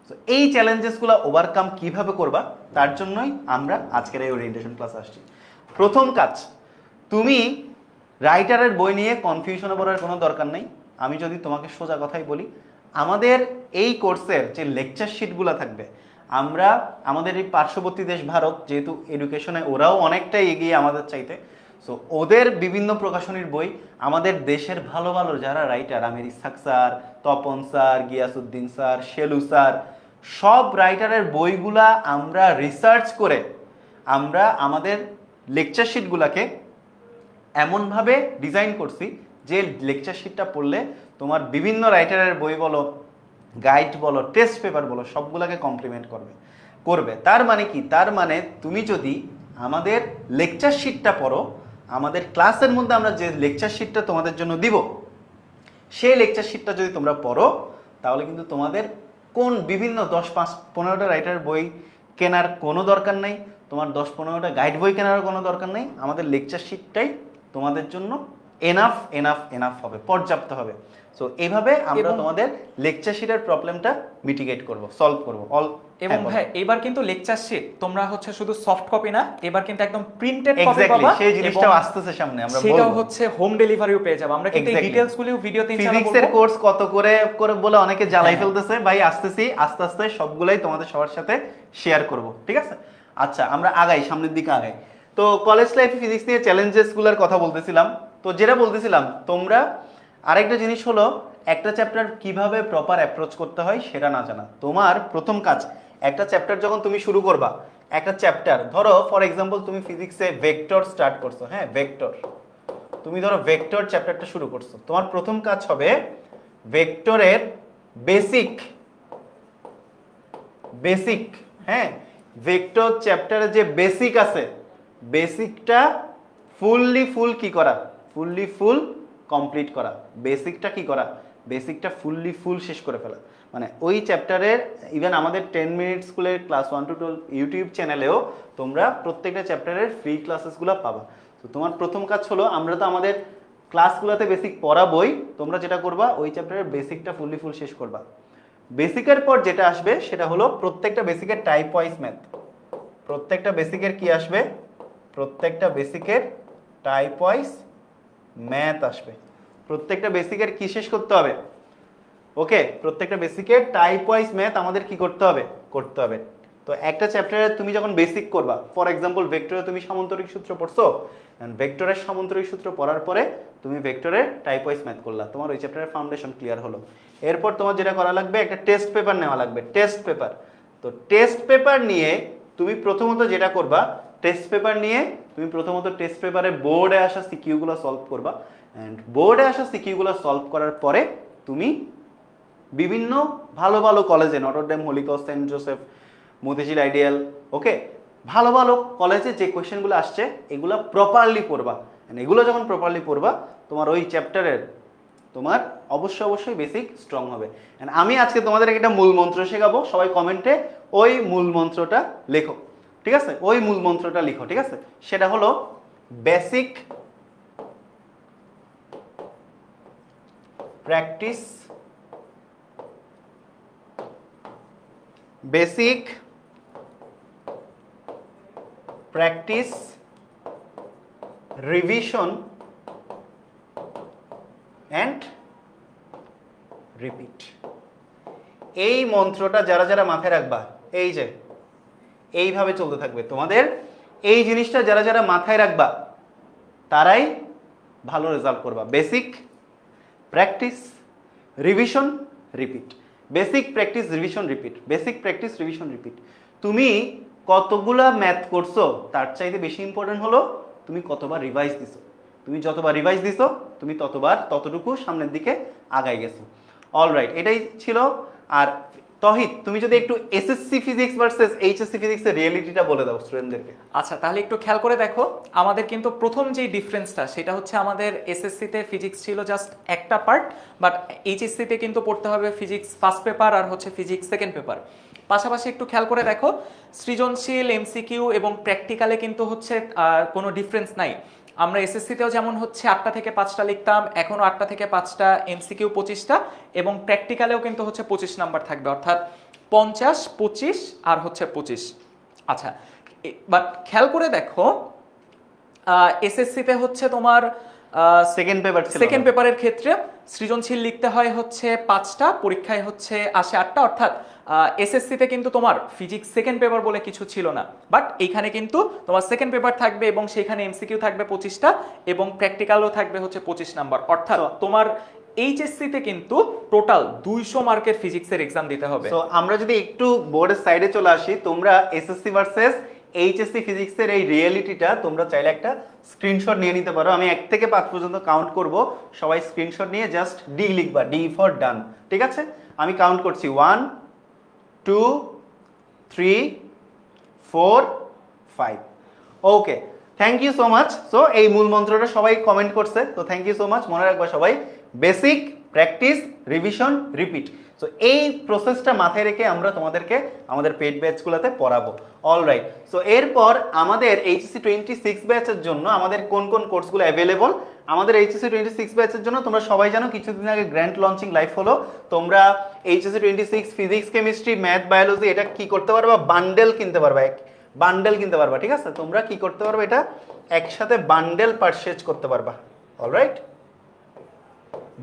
তো এই চ্যালেঞ্জেসগুলো ওভারকাম কিভাবে করবা, তার জন্যই আমরা আজকের এই ওরিয়েন্টেশন ক্লাস আসছি। প্রথম কাজ, তুমি রাইটারের বই নিয়ে কনফিউশনে পড়ার কোনো দরকার নেই। আমি যদি তোমাকে সোজা কথাই বলি, আমাদের এই কোর্সের যে লেকচার শিটগুলো থাকবে, আমরা আমাদের এই পার্শ্ববর্তী দেশ ভারত, যেহেতু এডুকেশনে ওরাও অনেকটাই এগিয়ে আমাদের চাইতে, সো ওদের বিভিন্ন প্রকাশনীর বই, আমাদের দেশের ভালো ভালো যারা writer, Amir Ishaq sir, Tapan sir, Giasuddin sir, Shelu sir, সব রাইটারের বইগুলা আমরা রিসার্চ করে আমরা আমাদের লেকচার শিটগুলাকে এমনভাবে ডিজাইন করছি যে লেকচার শিটটা পড়লে তোমার বিভিন্ন রাইটারের বই বলো, গাইড বলো, টেস্ট পেপার বলো, সবগুলোকে কমপ্লিমেন্ট করবে। তার মানে কি? তার মানে তুমি যদি আমাদের লেকচার শিটটা পড়ো, আমাদের ক্লাসের মধ্যে আমরা যে লেকচার শিটটা তোমাদের জন্য দিব, সেই লেকচার শিটটা যদি তোমরা পড়ো, তাহলে কিন্তু তোমাদের কোন বিভিন্ন 10-15টা রাইটারের বই কেনার কোনো দরকার নেই, তোমার 10-15টা গাইড বই কেনার কোনো দরকার নেই। আমাদের লেকচার শিটটাই তোমাদের জন্য এনাফ এনাফ এনাফ হবে, পর্যাপ্ত হবে। সো এইভাবে আমরা তোমাদের লেকচার শিটের প্রবলেমটা মিটিগেট করব, সলভ করব। এবং ভাই এবার কিন্তু লেকচার শিট তোমরা হচ্ছে শুধু সফট কপি না, এবার কিন্তু একদম প্রিন্টেড কপি এক্স্যাক্টলি পাবা। সেই জিনিসটাও আসতেছে সামনে, আমরা বলবো সেটাও হচ্ছে হোম ডেলিভারিও পেয়ে যাবে। আমরা কিন্তু এই ডিটেইলস গুলো ভিডিওতে ইনশাআল্লাহ বলবো। ফিজিক্সের কোর্স কত করে করে বলে অনেকে জ্বালাই ফেলতেছে, ভাই আসতেছি, আস্তে আস্তে সবগুলাই তোমাদের সবার সাথে শেয়ার করব, ঠিক আছে? আচ্ছা, আমরা আগাই, সামনের দিকে আগাই। তো কলেজ লাইফে ফিজিক্স নিয়ে চ্যালেঞ্জেস গুলোর কথা বলতেছিলাম। তো যেটা বলতেছিলাম, তোমরা আরেকটা জিনিস হলো, একটা চ্যাপ্টার কিভাবে প্রপার অ্যাপ্রোচ করতে হয় সেটা না জানা। তোমার প্রথম কাজ, একটা চ্যাপ্টার যখন তুমি শুরু করবা, একটা চ্যাপ্টার ধরো ফর এক্সাম্পল তুমি ফিজিক্সে ভেক্টর স্টার্ট করছো, হ্যাঁ ভেক্টর, তুমি ধরো ভেক্টর চ্যাপ্টারটা শুরু করছো, তোমার প্রথম কাজ হবে ভেক্টরের বেসিক, হ্যাঁ ভেক্টর চ্যাপ্টারে যে বেসিক আছে, বেসিকটা ফুল কি করা, ফুল কমপ্লিট করা, বেসিকটা কি করা, বেসিকটা ফুল শেষ করে ফেলা। মানে ওই চ্যাপ্টারের ইভেন আমাদের 10 মিনিট স্কুলের ক্লাস 1 to 12 ইউটিউব চ্যানেলেও তোমরা প্রত্যেকটা চ্যাপ্টারের ফ্রি ক্লাসেসগুলো পাবা। তো তোমার প্রথম কাজ হলো, আমরা তো আমাদের ক্লাসগুলোতে বেসিক পড়াবই, তোমরা যেটা করবা ওই চ্যাপ্টারের বেসিকটা ফুল শেষ করবা। বেসিকের পর যেটা আসবে সেটা হলো প্রত্যেকটা বেসিকের টাইপ ওয়াইজ ম্যাথ। প্রত্যেকটা বেসিকের কি আসবে? প্রত্যেকটা বেসিকের টাইপ ওয়াইজ ম্যাথ আসবে। প্রত্যেকটা বেসিকের কি শেষ করতে হবে? ওকে, প্রত্যেকটা বেসিকের টাইপ ওয়াইজ ম্যাথ আমাদের কি করতে হবে। তো একটা চ্যাপ্টারে তুমি যখন বেসিক করবা, ফর এক্সাম্পল ভেক্টরে তুমি সামান্তরিক সূত্র পড়ছো, ভেক্টরের সামান্তরিক সূত্র পড়ার পরে তুমি ভেক্টরের টাইপ ওয়াইজ ম্যাথ করলা, তোমার ওই চ্যাপ্টারের ফাউন্ডেশন ক্লিয়ার হলো। এরপর তোমার যেটা করা লাগবে, একটা টেস্ট পেপার নেওয়া লাগবে, টেস্ট পেপার। তো টেস্ট পেপার নিয়ে তুমি প্রথমত যেটা করবা, টেস্ট পেপার নিয়ে তুমি প্রথমত টেস্ট পেপারে বোর্ডে আসা সিকিউগুলো সলভ করবা, অ্যান্ড বোর্ডে আসা সিকিউগুলো সলভ করার পরে তুমি বিভিন্ন ভালো কলেজে, Notre Dame, Holy Cross, Saint Joseph, Motijheel Ideal, okay, ভালো কলেজে যে কোয়েশ্চেনগুলো আসছে এগুলো প্রপারলি পড়বা। এগুলো যখন প্রপারলি পড়বা, তোমার ওই চ্যাপ্টারের তোমার অবশ্যই বেসিক স্ট্রং হবে। আমি আজকে তোমাদের একটা মূল মন্ত্র শেখাবো, সবাই কমেন্টে ওই মূল মন্ত্রটা লেখো, ঠিক আছে? ওই মূল মন্ত্রটা লিখো, ঠিক আছে? সেটা হলো basic practice, basic practice, revision and repeat. এই মন্ত্রটা যারা মাথায় রাখবা, এই যে এইভাবে চলতে থাকবে তোমাদের, এই জিনিসটা যারা মাথায় রাখবা তারাই ভালো রেজাল্ট করবা। Basic practice, revision, repeat. Basic practice, revision, repeat. Basic practice, revision, repeat. তুমি কতগুলা ম্যাথ করছো তার চাইতে বেশি ইম্পর্টেন্ট হলো তুমি কতবার রিভাইজ দিছো। তুমি যতবার রিভাইজ দিছো তুমি ততটুকু সামনের দিকে আগাই গেছো। অলরাইট, এটাই ছিল। আর তহিদ তুমি যদি একটু SSC physics versus HSC physics এর রিয়েলিটিটা বলে দাও স্টুডেন্টদেরকে। আচ্ছা, তাহলে একটু খেয়াল করে দেখো, আমাদের কিন্তু প্রথম যে ডিফারেন্সটা সেটা হচ্ছে আমাদের এসএসসি তে ফিজিক্স ছিল জাস্ট একটা পার্ট, বাট এইচএসসি তে কিন্তু পড়তে হবে ফিজিক্স ফার্স্ট পেপার আর হচ্ছে ফিজিক্স সেকেন্ড পেপার। পাশাপাশি একটু খেয়াল করে দেখো, সৃজনশীল, এমসিকিউ এবং প্র্যাকটিক্যালে কিন্তু হচ্ছে কোনো ডিফারেন্স নাই। আমরা এসএসসিতেও যেমন হচ্ছে 8টা থেকে 5টা লিখতাম, এখনো 8টা থেকে 5টা, এমসিকিউ 25টা, এবং প্র্যাকটিক্যালেও কিন্তু হচ্ছে 25 নাম্বার থাকবে, অর্থাৎ 50, 25 আর হচ্ছে 25। আচ্ছা, বাট খেয়াল করে দেখো, এসএসসিতে হচ্ছে তোমার সেকেন্ড পেপারের ক্ষেত্রে সৃজনশীল লিখতে হয় হচ্ছে 5টা, পরীক্ষায় হচ্ছে আসে 8টা, অর্থাৎ এসএসসিতে কিন্তু তোমার ফিজিক্স সেকেন্ড পেপার বলে কিছু ছিল না, বাট এইখানে কিন্তু তোমার সেকেন্ড পেপার থাকবে এবং সেখানে এমসিকিউ থাকবে 25টা এবং প্র্যাকটিক্যালও থাকবে হচ্ছে 25 নাম্বার, অর্থাৎ তোমার এইচএসসি তে কিন্তু টোটাল 200 মার্কের ফিজিক্সের এক্সাম দিতে হবে। তো আমরা যদি একটু বোর্ডের সাইডে চলে আসি, তোমরা এসএসসি ভার্সেস এইচএসসি ফিজিক্সের এই রিয়েলিটিটা তোমরা চাইলে একটা স্ক্রিনশট নিয়ে নিতে পারো। আমি 1 থেকে 5 পর্যন্ত কাউন্ট করব, সবাই স্ক্রিনশট নিয়ে জাস্ট ডি লিখবা, ডি ফর ডান, ঠিক আছে? আমি কাউন্ট করছি 1 2 3 4 5। Okay, thank you so much. So এই মূল মন্ত্রটা সবাই কমেন্ট করছে, তো থ্যাংক ইউ সো মাচ। মনে রাখবা সবাই, basic, practice, revision, repeat. So এই প্রসেসটা মাথায় রেখে আমরা তোমাদেরকে আমাদের পেড ব্যাচগুলোতে পড়াবো। অলরাইট, সো এরপর আমাদের এইচএসসি 26 ব্যাচের জন্য আমাদের কোন কোন কোর্সগুলো অ্যাভেলেবল। আমাদের এইচএসসি 26 ব্যাচের জন্য তোমরা সবাই জানো কিছুদিন আগে গ্র্যান্ড লঞ্চিং লাইভ হলো। তোমরা HSC 26 physics, chemistry, math, biology এটা কি করতে পারবা, বান্ডেল কিনতে পারবা, বান্ডেল কিনতে পারবা, ঠিক আছে? তোমরা কি করতে পারবে, এটা একসাথে বান্ডেল পারচেজ করতে পারবা। অলরাইট,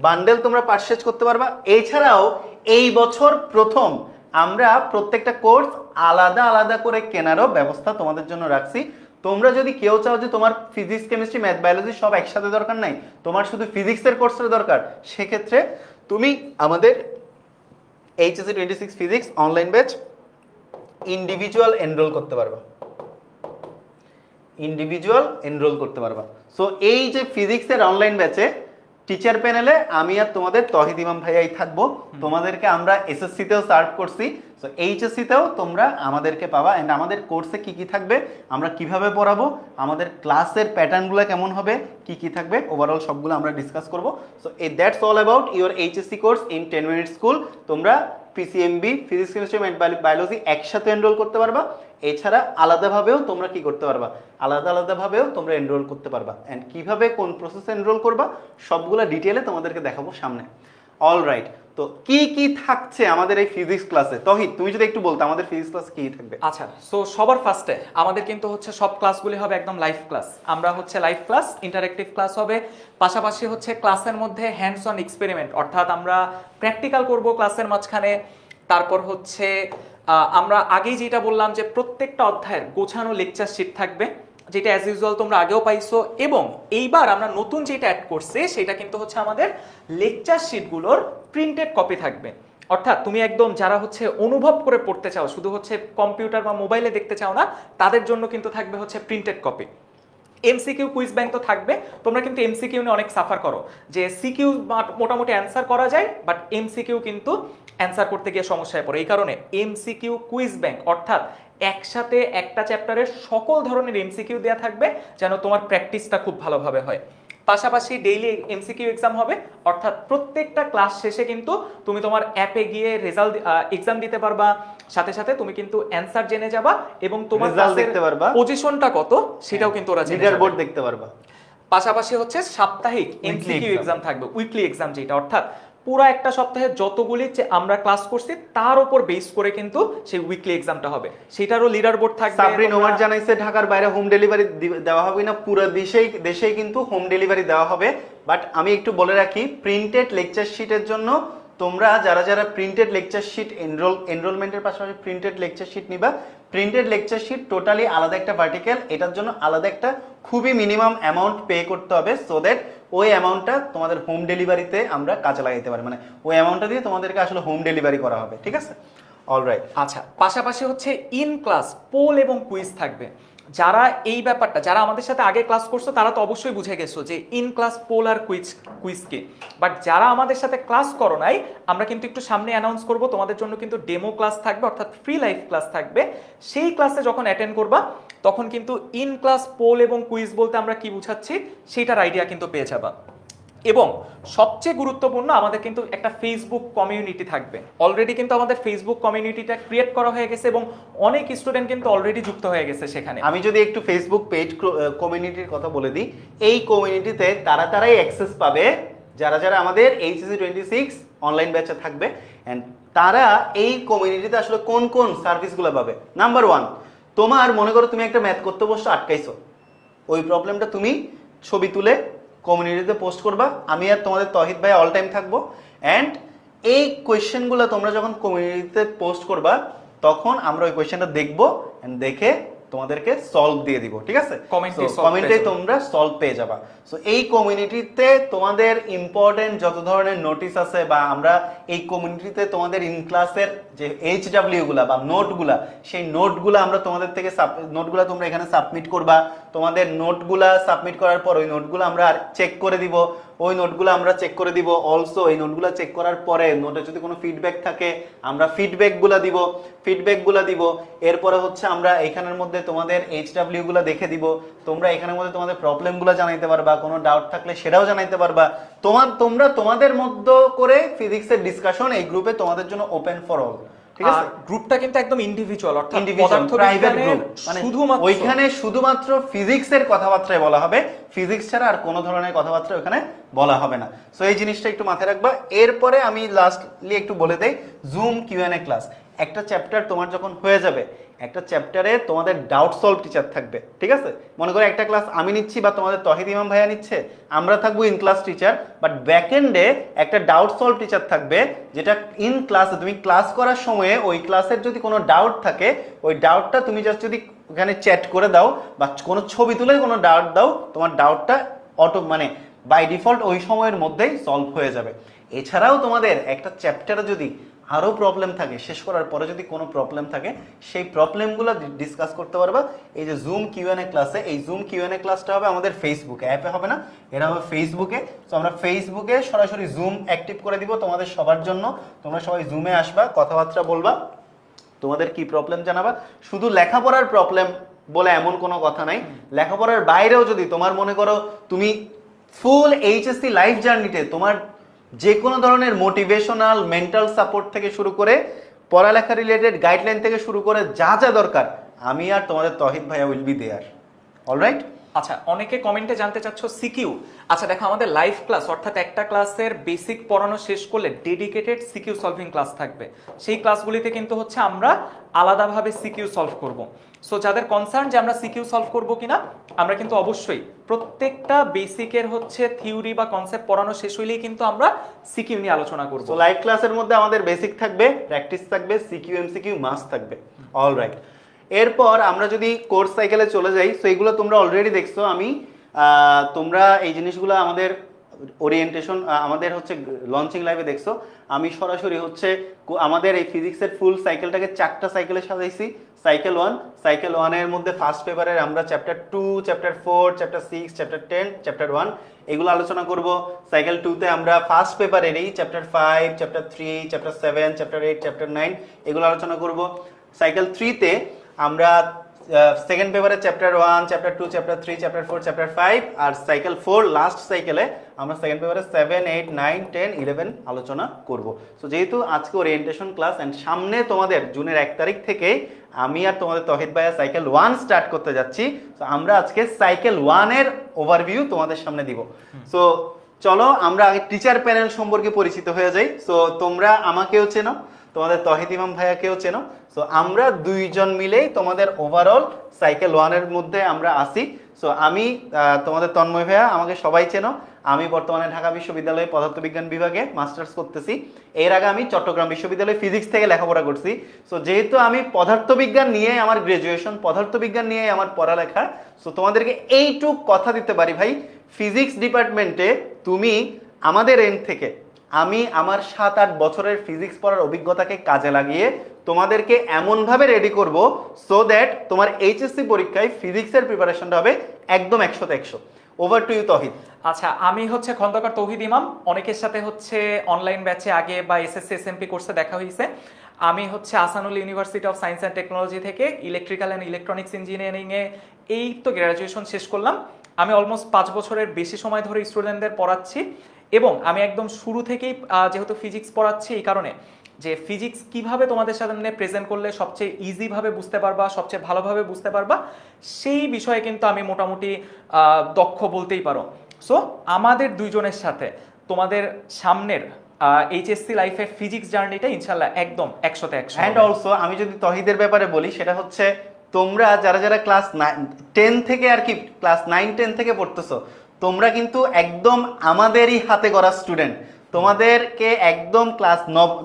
বান্ডেল তোমরা পারচেজ করতে পারবা। এছাড়াও এই বছর প্রথম আমরা প্রত্যেকটা কোর্স আলাদা আলাদা করে কেনারও ব্যবস্থা তোমাদের জন্য রাখছি। তোমরা যদি কেউ চাও যে তোমার ফিজিক্স, কেমিস্ট্রি, ম্যাথ, বায়োলজি সব একসাথে দরকার নাই, তোমার শুধু ফিজিক্সের কোর্সের দরকার, সেক্ষেত্রে তুমি আমাদের HSC 26 physics online batch individual enrol করতে পারবা, ইন্ডিভিজুয়াল এনরোল করতে পারবা। সো এই যে ফিজিক্সের অনলাইন ব্যাচে টিচার প্যানেলে আমি আর তোমাদের তহিদ ইমাম ভাইয়াই থাকবো। তোমাদেরকে আমরা এসএসসি তেও সার্ভ করছি, সো এইচএসসি তেও তোমরা আমাদেরকে পাবা। এন্ড আমাদের কোর্সে কি কি থাকবে, আমরা কিভাবে পড়াবো, আমাদের ক্লাসের প্যাটার্নগুলো কেমন হবে, কি কি থাকবে, ওভারঅল সবগুলো আমরা ডিসকাস করব। So that's all about your HSC course in 10 minute school. তোমরা PCMB, physics, chemistry, math, biology একসাথে এনরোল করতে পারবা। এছাড়া আলাদাভাবেও তোমরা কি করতে পারবা, আলাদা আলাদাভাবেও তোমরা এনরোল করতে পারবা। অ্যান্ড কিভাবে কোন প্রসেসে এনরোল করবা সবগুলো ডিটেলে তোমাদেরকে দেখাবো সামনে। অলরাইট, তো কি কি থাকছে আমাদের এই ফিজিক্স ক্লাসে? তহিদ তুমি যদি একটু বলতে আমাদের ফিজিক্স ক্লাস কি থাকবে। আচ্ছা, সো সবার ফার্স্টে আমাদের কিন্তু হচ্ছে সব ক্লাসগুলি হবে একদম লাইভ ক্লাস। আমরা হচ্ছে লাইভ ক্লাস, ইন্টারেক্টিভ ক্লাস হবে, পাশাপাশি হচ্ছে ক্লাসের মধ্যে হ্যান্ডস অন এক্সপেরিমেন্ট, অর্থাৎ আমরা প্র্যাকটিক্যাল করব ক্লাসের মাঝখানে। তারপর হচ্ছে আমরা আগেই যেটা বললাম যে প্রত্যেকটা অধ্যায়ের গোছানো লেকচার শিট থাকবে, যেটা অ্যাজ ইউজুয়াল তোমরা আগেও পাইছো। এবং এইবার আমরা নতুন যেটা অ্যাড করছি সেটা কিন্তু হচ্ছে আমাদের লেকচার শিটগুলোর প্রিন্টেড কপি থাকবে, অর্থাৎ তুমি একদম যারা হচ্ছে অনুভব করে পড়তে চাও, শুধু হচ্ছে কম্পিউটার বা মোবাইলে দেখতে চাও না, তাদের জন্য কিন্তু থাকবে হচ্ছে printed copy. MCQ quiz bank তো থাকবে। তোমরা কিন্তু এমসিকিউ নিয়ে অনেক সাফার করো, যে সিকিউ মোটামুটি অ্যান্সার করা যায়, বাট এমসিকিউ কিন্তু অ্যান্সার করতে গিয়ে সমস্যায় পড়ে। এই কারণে এমসিকিউ কুইজ ব্যাংক, অর্থাৎ একসাথে একটা চ্যাপ্টারের সকল ধরনের এমসিকিউ দেওয়া থাকবে, যেন তোমার প্র্যাকটিসটা খুব ভালোভাবে হয়। পাশাপাশি ডেইলি এমসিকিউ এক্সাম হবে, অর্থাৎ প্রত্যেকটা ক্লাস শেষে কিন্তু তুমি তোমার অ্যাপে গিয়ে রেজাল্ট এক্সাম দিতে পারবা, সাথে সাথে তুমি কিন্তু অ্যান্সার জেনে যাবা এবং তোমার দেখতে পারবা পজিশনটা কত সেটাও কিন্তু ওরা জেনে লিডার বোর্ড দেখতে পারবা। পাশাপাশি হচ্ছে সাপ্তাহিক এমসিকিউ এক্সাম থাকবে, উইকলি এক্সাম যেটা, অর্থাৎ পুরো একটা সপ্তাহে যতগুলি আমরা ক্লাস করছি তার উপর বেস করে কিন্তু সেই উইকলি এক্সামটা হবে, সেটারও লিডার বোর্ড থাকবে। সাবরিন ওমর জানাইছে ঢাকার বাইরে হোম ডেলিভারি দেওয়া হবে না, পুরো দেশেই কিন্তু হোম ডেলিভারি দেওয়া হবে। বাট আমি একটু বলে রাখি, প্রিন্টেড লেকচার শিটের জন্য তোমরা যারা যারা প্রিন্টেড লেকচার শিট এনরোলমেন্টের পাশাপাশি প্রিন্টেড লেকচার শিট নিবা, প্রিন্টেড লেকচার শিট টোটালি আলাদা একটা ভার্টিক্যাল, এটার জন্য আলাদা একটা খুবই মিনিমাম অ্যামাউন্ট পে করতে হবে, সো দ্যাট ওই অ্যামাউন্টটা তোমাদের হোম ডেলিভারিতে আমরা কাজে লাগাইতে পারি, মানে ওই অ্যামাউন্টটা দিয়ে তোমাদেরকে আসলে হোম ডেলিভারি করা হবে, ঠিক আছে? অলরাইট, আচ্ছা, পাশাপাশি হচ্ছে ইন ক্লাস পোল এবং কুইজ থাকবে। যারা এই ব্যাপারটা, যারা আমাদের সাথে আগে ক্লাস করছো তারা তো অবশ্যই বুঝে গেছো যে ইন ক্লাস পোল আর কুইজ কি। বাট যারা আমাদের সাথে ক্লাস করো নাই, আমরা কিন্তু একটু সামনে অ্যানাউন্স করব, তোমাদের জন্য কিন্তু ডেমো ক্লাস থাকবে, অর্থাৎ ফ্রি লাইভ ক্লাস থাকবে। সেই ক্লাসে যখন অ্যাটেন্ড করবা তখন কিন্তু ইন ক্লাস পোল এবং কুইজ বলতে আমরা কি বুঝাচ্ছি সেটার আইডিয়া কিন্তু পেয়ে যাবা। এবং সবচেয়ে গুরুত্বপূর্ণ, আমাদের কিন্তু একটা ফেসবুক কমিউনিটি থাকবে। অলরেডি কিন্তু আমাদের ফেসবুক কমিউনিটিটা ক্রিয়েট করা হয়ে গেছে এবং অনেক স্টুডেন্ট কিন্তু অলরেডি যুক্ত হয়ে গেছে সেখানে। আমি যদি একটু ফেসবুক পেজ কমিউনিটির কথা বলে দিই, এই কমিউনিটিতে তারাই অ্যাক্সেস পাবে যারা যারা আমাদের এইচএসসি 26 অনলাইন ব্যাচে থাকবে। অ্যান্ড তারা এই কমিউনিটিতে আসলে কোন কোন সার্ভিসগুলো পাবে। নাম্বার 1, তোমার মনে করো তুমি একটা ম্যাথ করতে বসছো, আটকাইছো, ওই প্রবলেমটা তুমি ছবি তুলে কমিউনিটিতে পোস্ট করবা, আমি আর তোমাদের তহিদ ভাই অল টাইম থাকবো। অ্যান্ড এই কোয়েশ্চেনগুলো তোমরা যখন কমিউনিটিতে পোস্ট করবা তখন আমরা ওই কোয়েশ্চেনটা দেখবো, অ্যান্ড দেখে তোমাদেরকে সলভ দিয়ে দিব, ঠিক আছে? কমেন্টে তোমরা সলভ পেয়ে যাবা। সো এই কমিউনিটিতে তোমাদের ইম্পর্টেন্ট যত ধরনের নোটিস আছে, বা আমরা এই কমিউনিটিতে তোমাদের ইন ক্লাসের যে HW গুলা বা নোটগুলা, সেই নোটগুলা আমরা তোমাদের থেকে নোটগুলা তোমরা এখানে সাবমিট করবা। তোমাদের নোটগুলা সাবমিট করার পর ওই নোটগুলো আমরা চেক করে দিব, ওই নোটগুলো আমরা চেক করে দিব। অলসো এই নোটগুলো চেক করার পরে নোটে যদি কোনো ফিডব্যাক থাকে আমরা ফিডব্যাকগুলো দিব। এরপরে হচ্ছে আমরা এখানের মধ্যে তোমাদের HW গুলো দেখে দিব। তোমরা এখানের মধ্যে তোমাদের প্রবলেমগুলো জানাইতে পারবা, কোনো ডাউট থাকলে সেটাও জানাইতে পারবা। তোমরা তোমাদের মধ্যে করে ফিজিক্সের ডিসকাশন এই গ্রুপে তোমাদের জন্য ওপেন ফর অল, ঠিক আছে? গ্রুপটা কিন্তু একদম ইন্ডিভিজুয়াল, অর্থাৎ প্রাইভেট গ্রুপ, মানে ওইখানে শুধুমাত্র ফিজিক্সের কথাবার্তায় বলা হবে, ফিজিক্স ছাড়া আর কোনো ধরনের কথাবার্তা ওখানে বলা হবে না। সো এই জিনিসটা একটু মাথায় রাখবা। এরপরে আমি লাস্টলি একটু বলে দেই, জুম Q&A ক্লাস। একটা চ্যাপ্টার তোমার যখন হয়ে যাবে, একটা চ্যাপ্টারে তোমাদের ডাউট সলভ টিচার থাকবে, ঠিক আছে? মনে করো একটা ক্লাস আমি নিচ্ছি বা তোমাদের তহিদ ইমাম ভাইয়া নিচ্ছে, আমরা থাকবো in class teacher, but back এন্ডে একটা ডাউট সলভ টিচার থাকবে, যেটা ইন ক্লাসে তুমি ক্লাস করার সময়ে ওই ক্লাসের যদি কোনো ডাউট থাকে, ওই ডাউটটা তুমি জাস্ট যদি ওখানে চ্যাট করে দাও বা কোনো ছবি তুলে কোনো ডাউট দাও, তোমার ডাউটটা মানে বাই ডিফল্ট ওই সময়ের মধ্যেই সলভ হয়ে যাবে। এছাড়াও তোমাদের একটা চ্যাপ্টারে যদি আরও প্রবলেম থাকে, শেষ করার পরে যদি কোনো প্রবলেম থাকে, সেই প্রবলেমগুলো ডিসকাস করতে পারবা এই যে জুম Q&A ক্লাসে। এই জুম Q&A ক্লাসটা হবে আমাদের ফেসবুকে, অ্যাপে হবে না, এটা হবে ফেসবুকে। তো আমরা ফেসবুকে সরাসরি জুম অ্যাক্টিভ করে দিব তোমাদের সবার জন্য। তোমরা সবাই জুমে আসবা, কথাবার্তা বলবা, তোমাদের কি প্রবলেম জানাবা। শুধু লেখাপড়ার প্রবলেম বলে এমন কোনো কথা নাই, লেখাপড়ার বাইরেও যদি তোমার মনে করো তুমি ফুল এইচএসসি লাইফ জার্নিতে তোমার যে কোনো ধরনের মোটিভেশনাল, মেন্টাল সাপোর্ট থেকে শুরু করে পড়ালেখা রিলেটেড গাইডলাইন থেকে শুরু করে যা যা দরকার, আমি আর তোমাদের তহিদ ভাইয়া উইল বি দেয়ার। অলরাইট? আচ্ছা, অনেকে কমেন্টে জানতে চাচ্ছ সিকিউ। আচ্ছা দেখো, আমাদের লাইভ ক্লাস অর্থাৎ একটা ক্লাসের বেসিক পড়ানো শেষ করলে ডেডিকেটেড সিকিউ সলভিং ক্লাস থাকবে। সেই ক্লাসগুলিতে কিন্তু হচ্ছে আমরা আলাদাভাবে সিকিউ সলভ করব। সো যাদের কনসার্ন যে আমরা সিকিউ সলভ করব কিনা, আমরা কিন্তু অবশ্যই প্রত্যেকটা বেসিকের হচ্ছে থিওরি বা কনসেপ্ট পড়ানো শেষ হইলেই কিন্তু আমরা সিকিউ নিয়ে আলোচনা করব। সো লাইভ ক্লাসের মধ্যে আমাদের বেসিক থাকবে, প্র্যাকটিস থাকবে, সিকিউ এমসিকিউ মাস্ট থাকবে। অলরাইট, এরপর আমরা যদি কোর্স সাইকেলে চলে যাই, সো এগুলো তোমরা অলরেডি দেখছো। তোমরা এই জিনিসগুলো আমাদের ওরিয়েন্টেশন, আমাদের হচ্ছে লঞ্চিং লাইভে দেখছো। আমি সরাসরি হচ্ছে আমাদের এই ফিজিক্সের ফুল সাইকেলটাকে 4টা সাইকেলে সাজাইছি। সাইকেল 1 এর মধ্যে ফার্স্ট পেপারের আমরা chapter 2, chapter 4, chapter 6, chapter 10, chapter 1 এগুলো আলোচনা করব। সাইকেল 2তে আমরা ফার্স্ট পেপারেরই chapter 5, chapter 3, chapter 7, chapter 8, chapter 9 এগুলো আলোচনা করব। সাইকেল 3তে আমরা সেকেন্ড পেপারে chapter 1, chapter 2, chapter 3, chapter 4, chapter 5, আর সাইকেল 4 লাস্ট সাইকেলে আমরা সেকেন্ড পেপারে 7, 8, 9, 10, 11 আলোচনা করব। সো যেহেতু আজকে ওরিয়েন্টেশন ক্লাস এন্ড সামনে তোমাদের জুনের 1 তারিখ থেকে আমি আর তোমাদের তহিদ ভাইয়া সাইকেল 1 স্টার্ট করতে যাচ্ছি। তো আমরা আজকে সাইকেল 1 এর ওভারভিউ তোমাদের সামনে দিব। সো চলো আমরা আগে টিচার প্যানেল সম্পর্কে পরিচিত হয়ে যাই। সো তোমরা আমাকেও চেনো, তোমাদের তহিদ ইমাম ভাইয়াকেও চেনো। সো আমরা দুইজন মিলেই তোমাদের ওভারঅল সাইকেল 1 এর মধ্যে আমরা আসি। সো আমি তোমাদের তন্ময় ভাইয়া, আমাকে সবাই চেনো। আমি বর্তমানে ঢাকা বিশ্ববিদ্যালয়ে পদার্থবিজ্ঞান বিভাগে মাস্টার্স করতেছি। এর আগে আমি চট্টগ্রাম বিশ্ববিদ্যালয়ে ফিজিক্স থেকে লেখাপড়া করছি। সো যেহেতু আমি পদার্থবিজ্ঞান নিয়ে আমার গ্রাজুয়েশন, পদার্থবিজ্ঞান নিয়ে আমার পড়ালেখা, সো তোমাদেরকে এইটুক কথা দিতে পারি ভাই, ফিজিক্স ডিপার্টমেন্টে তুমি আমাদের এন্ড থেকে আমি আমার 7-8 বছরের ফিজিক্স পড়ার অভিজ্ঞতাকে কাজে লাগিয়ে তোমাদেরকে এমনভাবে রেডি করব সো দ্যাট তোমার এইচএসসি পরীক্ষায় ফিজিক্সের প্রিপারেশনটা হবে একদম 100তে 100। ওভার টু ইউ তহিদ। আচ্ছা, আমি হচ্ছে খন্দকার তৌহিদ ইমাম। অনেকের সাথে হচ্ছে অনলাইন ব্যাচে আগে বা এসএসসি এসএমপি কোর্সে দেখা হয়েছে। আমি হচ্ছে Ahsanul university of science and technology থেকে ইলেকট্রিক্যাল অ্যান্ড ইলেকট্রনিক্স ইঞ্জিনিয়ারিংয়ে এই তো গ্র্যাজুয়েশন শেষ করলাম। আমি অলমোস্ট 5 বছরের বেশি সময় ধরে স্টুডেন্টদের পড়াচ্ছি এবং আমি একদম শুরু থেকেই যেহেতু ফিজিক্স পড়াচ্ছি এই কারণে যে ফিজিক্স কিভাবে তোমাদের সামনে প্রেজেন্ট করলে সবচেয়ে ইজিভাবে বুঝতে পারবা, সবচেয়ে ভালোভাবে বুঝতে পারবা, সেই বিষয়ে কিন্তু আমি মোটামুটি দক্ষ বলতেই পারো। সো আমাদের দুইজনের সাথে তোমাদের সামনের এইচএসসি লাইফের ফিজিক্স জার্নিটা ইনশাল্লাহ একদম 100তে 100। অ্যান্ড অলসো আমি যদি তহিদের ব্যাপারে বলি, সেটা হচ্ছে তোমরা যারা যারা ক্লাস 10 থেকে আর কি ক্লাস 9-10 থেকে পড়তেছো, তোমরা কিন্তু একদম আমাদেরই হাতে গড়া স্টুডেন্ট। তোমাদেরকে একদম ক্লাস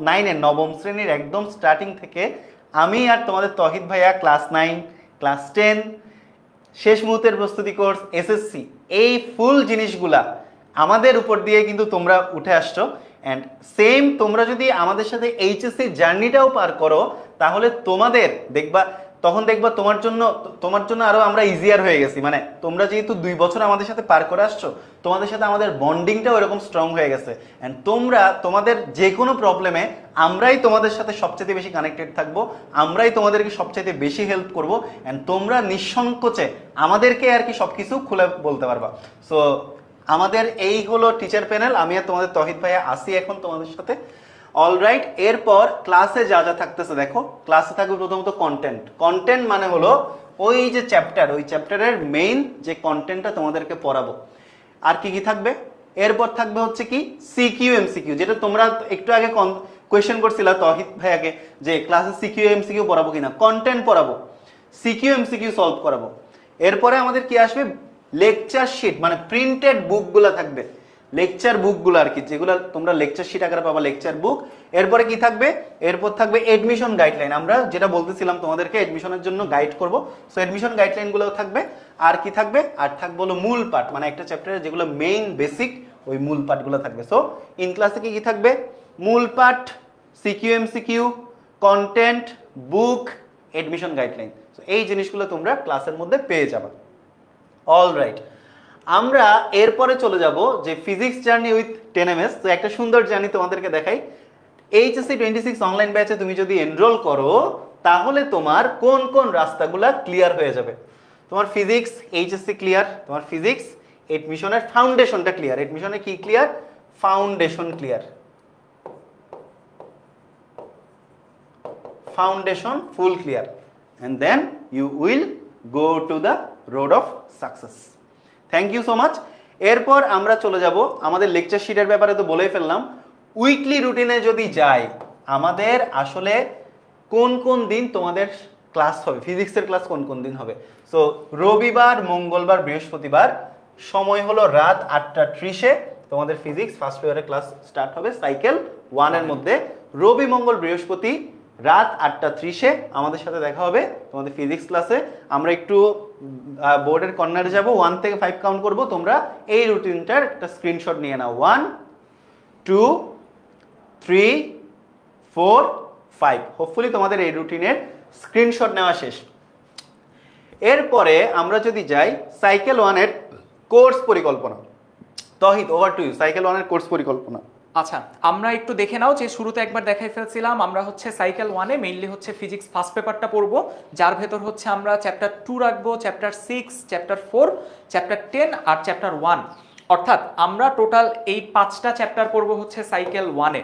9-এর নবম শ্রেণীর একদম স্টার্টিং থেকে আমি আর তোমাদের তহিদ ভাইয়া ক্লাস 9, ক্লাস 10, শেষ মুহূর্তের প্রস্তুতি কোর্স, এসএসসি, এই ফুল জিনিসগুলা আমাদের উপর দিয়ে কিন্তু তোমরা উঠে আসছো। অ্যান্ড সেম তোমরা যদি আমাদের সাথে এইচএসসি জার্নিটাও পার করো, তাহলে তোমাদের তখন দেখবা তোমার জন্য আরো আমরা ইজিয়ার হয়ে গেছি। মানে তোমরা যেহেতু 2 বছর আমাদের সাথে পার করে আসছো, তোমাদের সাথে আমাদের বন্ডিংটাও এরকম স্ট্রং হয়ে গেছে। অ্যান্ড তোমরা তোমাদের যে কোনো প্রবলেমে আমরাই তোমাদের সাথে সবচেয়ে বেশি কানেক্টেড থাকবো, আমরাই তোমাদেরকে সবচেয়ে বেশি হেল্প করবো। অ্যান্ড তোমরা নিঃসংকোচে আমাদেরকে আর কি সবকিছু খুলে বলতে পারবা। সো আমাদের এই হলো টিচার প্যানেল। আমি আর তোমাদের তহিদ ভাইয়া আসি এখন তোমাদের সাথে। অলরাইট, এরপর ক্লাসে যা যা থাকতেছে দেখো, ক্লাসে থাকবে প্রথমত কন্টেন্ট মানে হলো ওই যে চ্যাপ্টার, ওই চ্যাপ্টারের মেইন যে কন্টেন্টটা তোমাদেরকে পড়াবো। আর কি কি থাকবে, এরপর থাকবে হচ্ছে কি সিকিউ এমসিকিউ, যেটা তোমরা একটু আগে কোয়েশ্চেন করছিলা তহিদ ভাইয়াকে যে ক্লাসে সিকিউ এমসিকিউ পড়াবো কিনা। কন্টেন্ট পড়াবো, সিকিউ এমসিকিউ সলভ করাবো। এরপরে আমাদের কি আসবে, লেকচার শিট, মানে প্রিন্টেড বুকগুলো থাকবে, লেকচার বুকগুলো আর কি, যেগুলো তোমরা লেকচার শিট আকারে পাবা, লেকচার বুক। এরপরে কি থাকবে, এরপর থাকবে এডমিশন গাইডলাইন। আমরা যেটা বলতেছিলাম তোমাদেরকে এডমিশনের জন্য গাইড করব, সো এডমিশন গাইডলাইনগুলোও থাকবে। আর কি থাকবে, আর থাকবে হলো মূল পাঠ, মানে একটা চ্যাপ্টারের যেগুলো মেইন বেসিক ওই মূল পাঠগুলো থাকবে। সো ইন ক্লাসে কি কি থাকবে, মূল পাঠ, সিকিউ এমসিকিউ, কন্টেন্ট, বুক, এডমিশন গাইডলাইন। সো এই জিনিসগুলো তোমরা ক্লাসের মধ্যে পেয়ে যাবে। অলরাইট, আমরা এরপরে চলে যাব যে ফিজিক্স জার্নি উইথ 10ms। তো একটা সুন্দর জার্নি তোমাদেরকে দেখাই। এইচএসসি 26 অনলাইন ব্যাচে তুমি যদি এনরোল করো, তাহলে তোমার কোন কোন রাস্তাগুলা ক্লিয়ার হয়ে যাবে। তোমার ফিজিক্স এইচএসসি ক্লিয়ার, তোমার ফিজিক্স এডমিশনের ফাউন্ডেশনটা ক্লিয়ার। এডমিশনে কি clear, foundation clear, foundation full clear, and then you will go to the road of success. Thank you so much. এরপর আমরা চলে যাব আমাদের লেকচার শিটের ব্যাপারে তো বলেই ফেললাম। উইকলি রুটিনে যদি যাই, আমাদের আসলে কোন কোন দিন তোমাদের ক্লাস হবে, ফিজিক্সের ক্লাস কোন কোন দিন হবে। সো রবিবার, মঙ্গলবার, বৃহস্পতিবার, সময় হলো রাত 8:30-এ তোমাদের ফিজিক্স ফার্স্ট পেপারের ক্লাস স্টার্ট হবে সাইকেল 1 এর মধ্যে। রবি, মঙ্গল, বৃহস্পতি রাত 8:30-এ আমাদের সাথে দেখা হবে তোমাদের ফিজিক্স ক্লাসে। আমরা একটু বোর্ডের কর্নারে যাব, 1 থেকে 5 কাউন্ট করব। তোমরা এই রুটিনটার একটা স্ক্রিনশট নিয়ে নাও। 1 2 3 4 5। হোপফুলি তোমাদের এই রুটিনের স্ক্রিনশট নেওয়া শেষ। এরপরে আমরা যদি যাই সাইকেল 1 এর কোর্স পরিকল্পনা। তহিদ, ওভার টু ইউ, সাইকেল 1 এর কোর্স পরিকল্পনা। আচ্ছা, আমরা একটু দেখে নাও যে শুরুতে একবার দেখাই ফেলছিলাম। আমরা হচ্ছে সাইকেল 1-এ মেইনলি হচ্ছে ফিজিক্স ফার্স্ট পেপারটা পড়বো, যার ভেতর হচ্ছে আমরা চ্যাপ্টার 2 রাখবো, চ্যাপ্টার 6, চ্যাপ্টার 4, চ্যাপ্টার 10 আর চ্যাপ্টার 1। অর্থাৎ আমরা টোটাল এই 5টা চ্যাপ্টার পড়বো হচ্ছে সাইকেল 1-এ,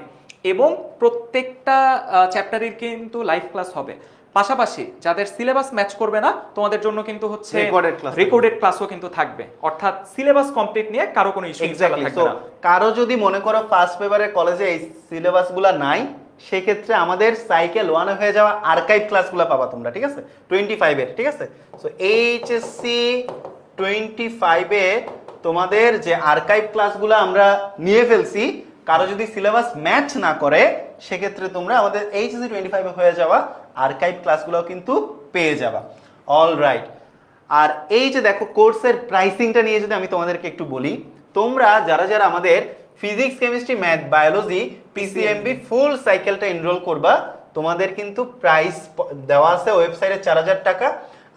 এবং প্রত্যেকটা চ্যাপ্টারের কিন্তু লাইভ ক্লাস হবে। পাশাপাশি যাদের সিলেবাস ম্যাচ করবে না, তোমাদের জন্য কিন্তু হচ্ছে রেকর্ডেড ক্লাসও কিন্তু থাকবে। অর্থাৎ সিলেবাস কমপ্লিট নিয়ে কারো কোনো ইস্যু থাকবে না। কারো যদি মনে করো ফার্স্ট পেপারের কলেজে এই সিলেবাসগুলো নাই, সেক্ষেত্রে আমাদের সাইকেল 1-এ হয়ে যাওয়া আর্কাইভ ক্লাসগুলো পাবা তোমরা, ঠিক আছে, 25-এর, ঠিক আছে। সো এইচএসসি 25-এ তোমাদের যে আর্কাইভ ক্লাসগুলো আমরা নিয়ে ফেলছি, কারো যদি সিলেবাস ম্যাচ না করে, সেক্ষেত্রে তোমরা আমাদের এইচএসসি 25-এ হয়ে যাওয়া আর্কাইভ ক্লাসগুলো কিন্তু পেয়ে যাবা। অলরাইট, আর এই যে দেখো কোর্সের প্রাইসিংটা নিয়ে যদি আমি তোমাদেরকে একটু বলি, তোমরা যারা যারা আমাদের physics chemistry math biology PCMB full সাইকেলটা এনরোল করবা, তোমাদের কিন্তু প্রাইস দেওয়া আছে ওয়েবসাইটে 4000 টাকা।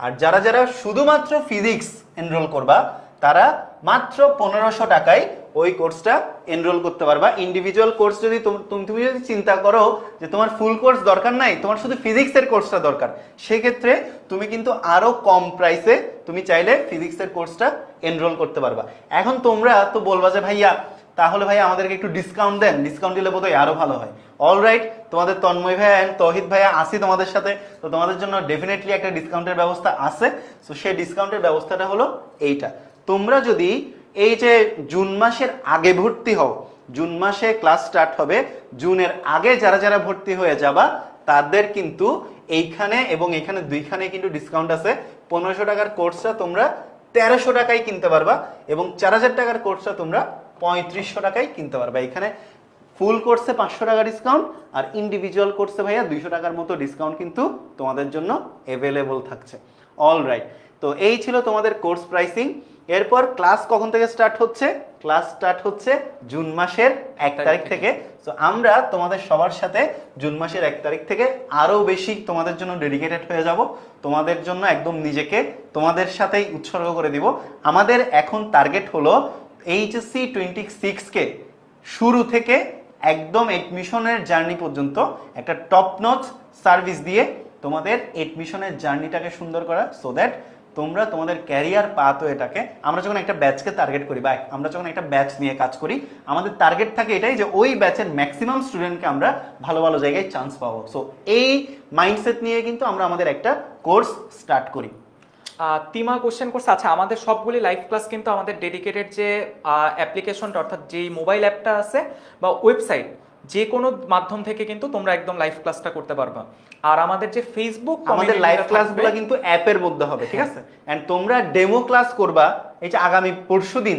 আর যারা যারা শুধুমাত্র ফিজিক্স এনরোল করবা তারা মাত্র 1500 টাকায় ওই কোর্সটা এনরোল করতে পারবা। ইন্ডিভিজুয়াল কোর্স যদি তুমি যদি চিন্তা করো যে তোমার ফুল কোর্স দরকার নাই, তোমার শুধু ফিজিক্সের কোর্সটা দরকার, সেক্ষেত্রে তুমি কিন্তু আরো কম প্রাইসে তুমি চাইলে ফিজিক্সের কোর্সটা এনরোল করতে পারবা। এখন তোমরা তো বলবা যে ভাইয়া তাহলে ভাই আমাদেরকে একটু ডিসকাউন্ট দেন, ডিসকাউন্ট দিলে বোধহয় আরো ভালো হয়। অলরাইট, তোমাদের তন্ময় ভাইয়া এন্ড তৌহিদ ভাইয়া আসি তোমাদের সাথে, তো তোমাদের জন্য ডেফিনেটলি একটা ডিসকাউন্টের ব্যবস্থা আছে। সো সেই ডিসকাউন্টের ব্যবস্থাটা হলো এইটা, তোমরা যদি এই যে জুন মাসের আগে ভর্তি হও, জুন মাসে ক্লাস স্টার্ট হবে, জুনের আগে যারা যারা ভর্তি হয়ে যাবা তাদের কিন্তু এইখানে এবং এখানে দুইখানে কিন্তু ডিসকাউন্ট আছে। 1500 টাকার কোর্সটা তোমরা 1300 টাকায় কিনতে পারবা এবং 4000 টাকার কোর্সটা তোমরা 3500 টাকায় কিনতে পারবা। এখানে ফুল কোর্সে 500 টাকা ডিসকাউন্ট আর ইন্ডিভিজুয়াল কোর্সে ভাইয়া 200 টাকার মতো ডিসকাউন্ট কিন্তু তোমাদের জন্য অ্যাভেলেবল থাকছে। অলরাইট, তো এই ছিল তোমাদের কোর্স প্রাইসিং। এরপর ক্লাস কখন থেকে স্টার্ট হচ্ছে? ক্লাস স্টার্ট হচ্ছে জুন মাসের 1 তারিখ থেকে। সো আমরা তোমাদের সবার সাথে জুন মাসের 1 তারিখ থেকে আরো বেশি তোমাদের জন্য ডেডিকেটেড হয়ে যাব, তোমাদের জন্য একদম নিজেকে তোমাদের সাথেই উৎসর্গ করে দিব। আমাদের এখন টার্গেট হলো এইচএসসি 26 কে শুরু থেকে একদম এডমিশনের জার্নি পর্যন্ত একটা টপ নচ সার্ভিস দিয়ে তোমাদের এডমিশনের জার্নিটাকে সুন্দর করা, সো দ্যাট তোমরা তোমাদের ক্যারিয়ার পাথওয়েটাকে, আমরা যখন একটা ব্যাচকে টার্গেট করি বা আমরা যখন একটা ব্যাচ নিয়ে কাজ করি, আমাদের টার্গেট থাকে এটাই যে ওই ব্যাচের ম্যাক্সিমাম স্টুডেন্টকে আমরা ভালো ভালো জায়গায় চান্স পাবো। সো এই মাইন্ডসেট নিয়ে কিন্তু আমরা আমাদের একটা কোর্স স্টার্ট করি। তিমা কোশ্চেন করছে, আচ্ছা আমাদের সবগুলি লাইভ ক্লাস কিন্তু আমাদের ডেডিকেটেড যে অ্যাপ্লিকেশনটা অর্থাৎ যেই মোবাইল অ্যাপটা আছে বা ওয়েবসাইট, যে কোনো মাধ্যম থেকে কিন্তু তোমরা একদম লাইভ ক্লাসটা করতে পারবা। আর আমাদের যে ফেসবুক, আমাদের লাইভ ক্লাসগুলো কিন্তু অ্যাপের মধ্যে হবে, ঠিক আছে? এন্ড তোমরা ডেমো ক্লাস করবা এই যে আগামী পরশুদিন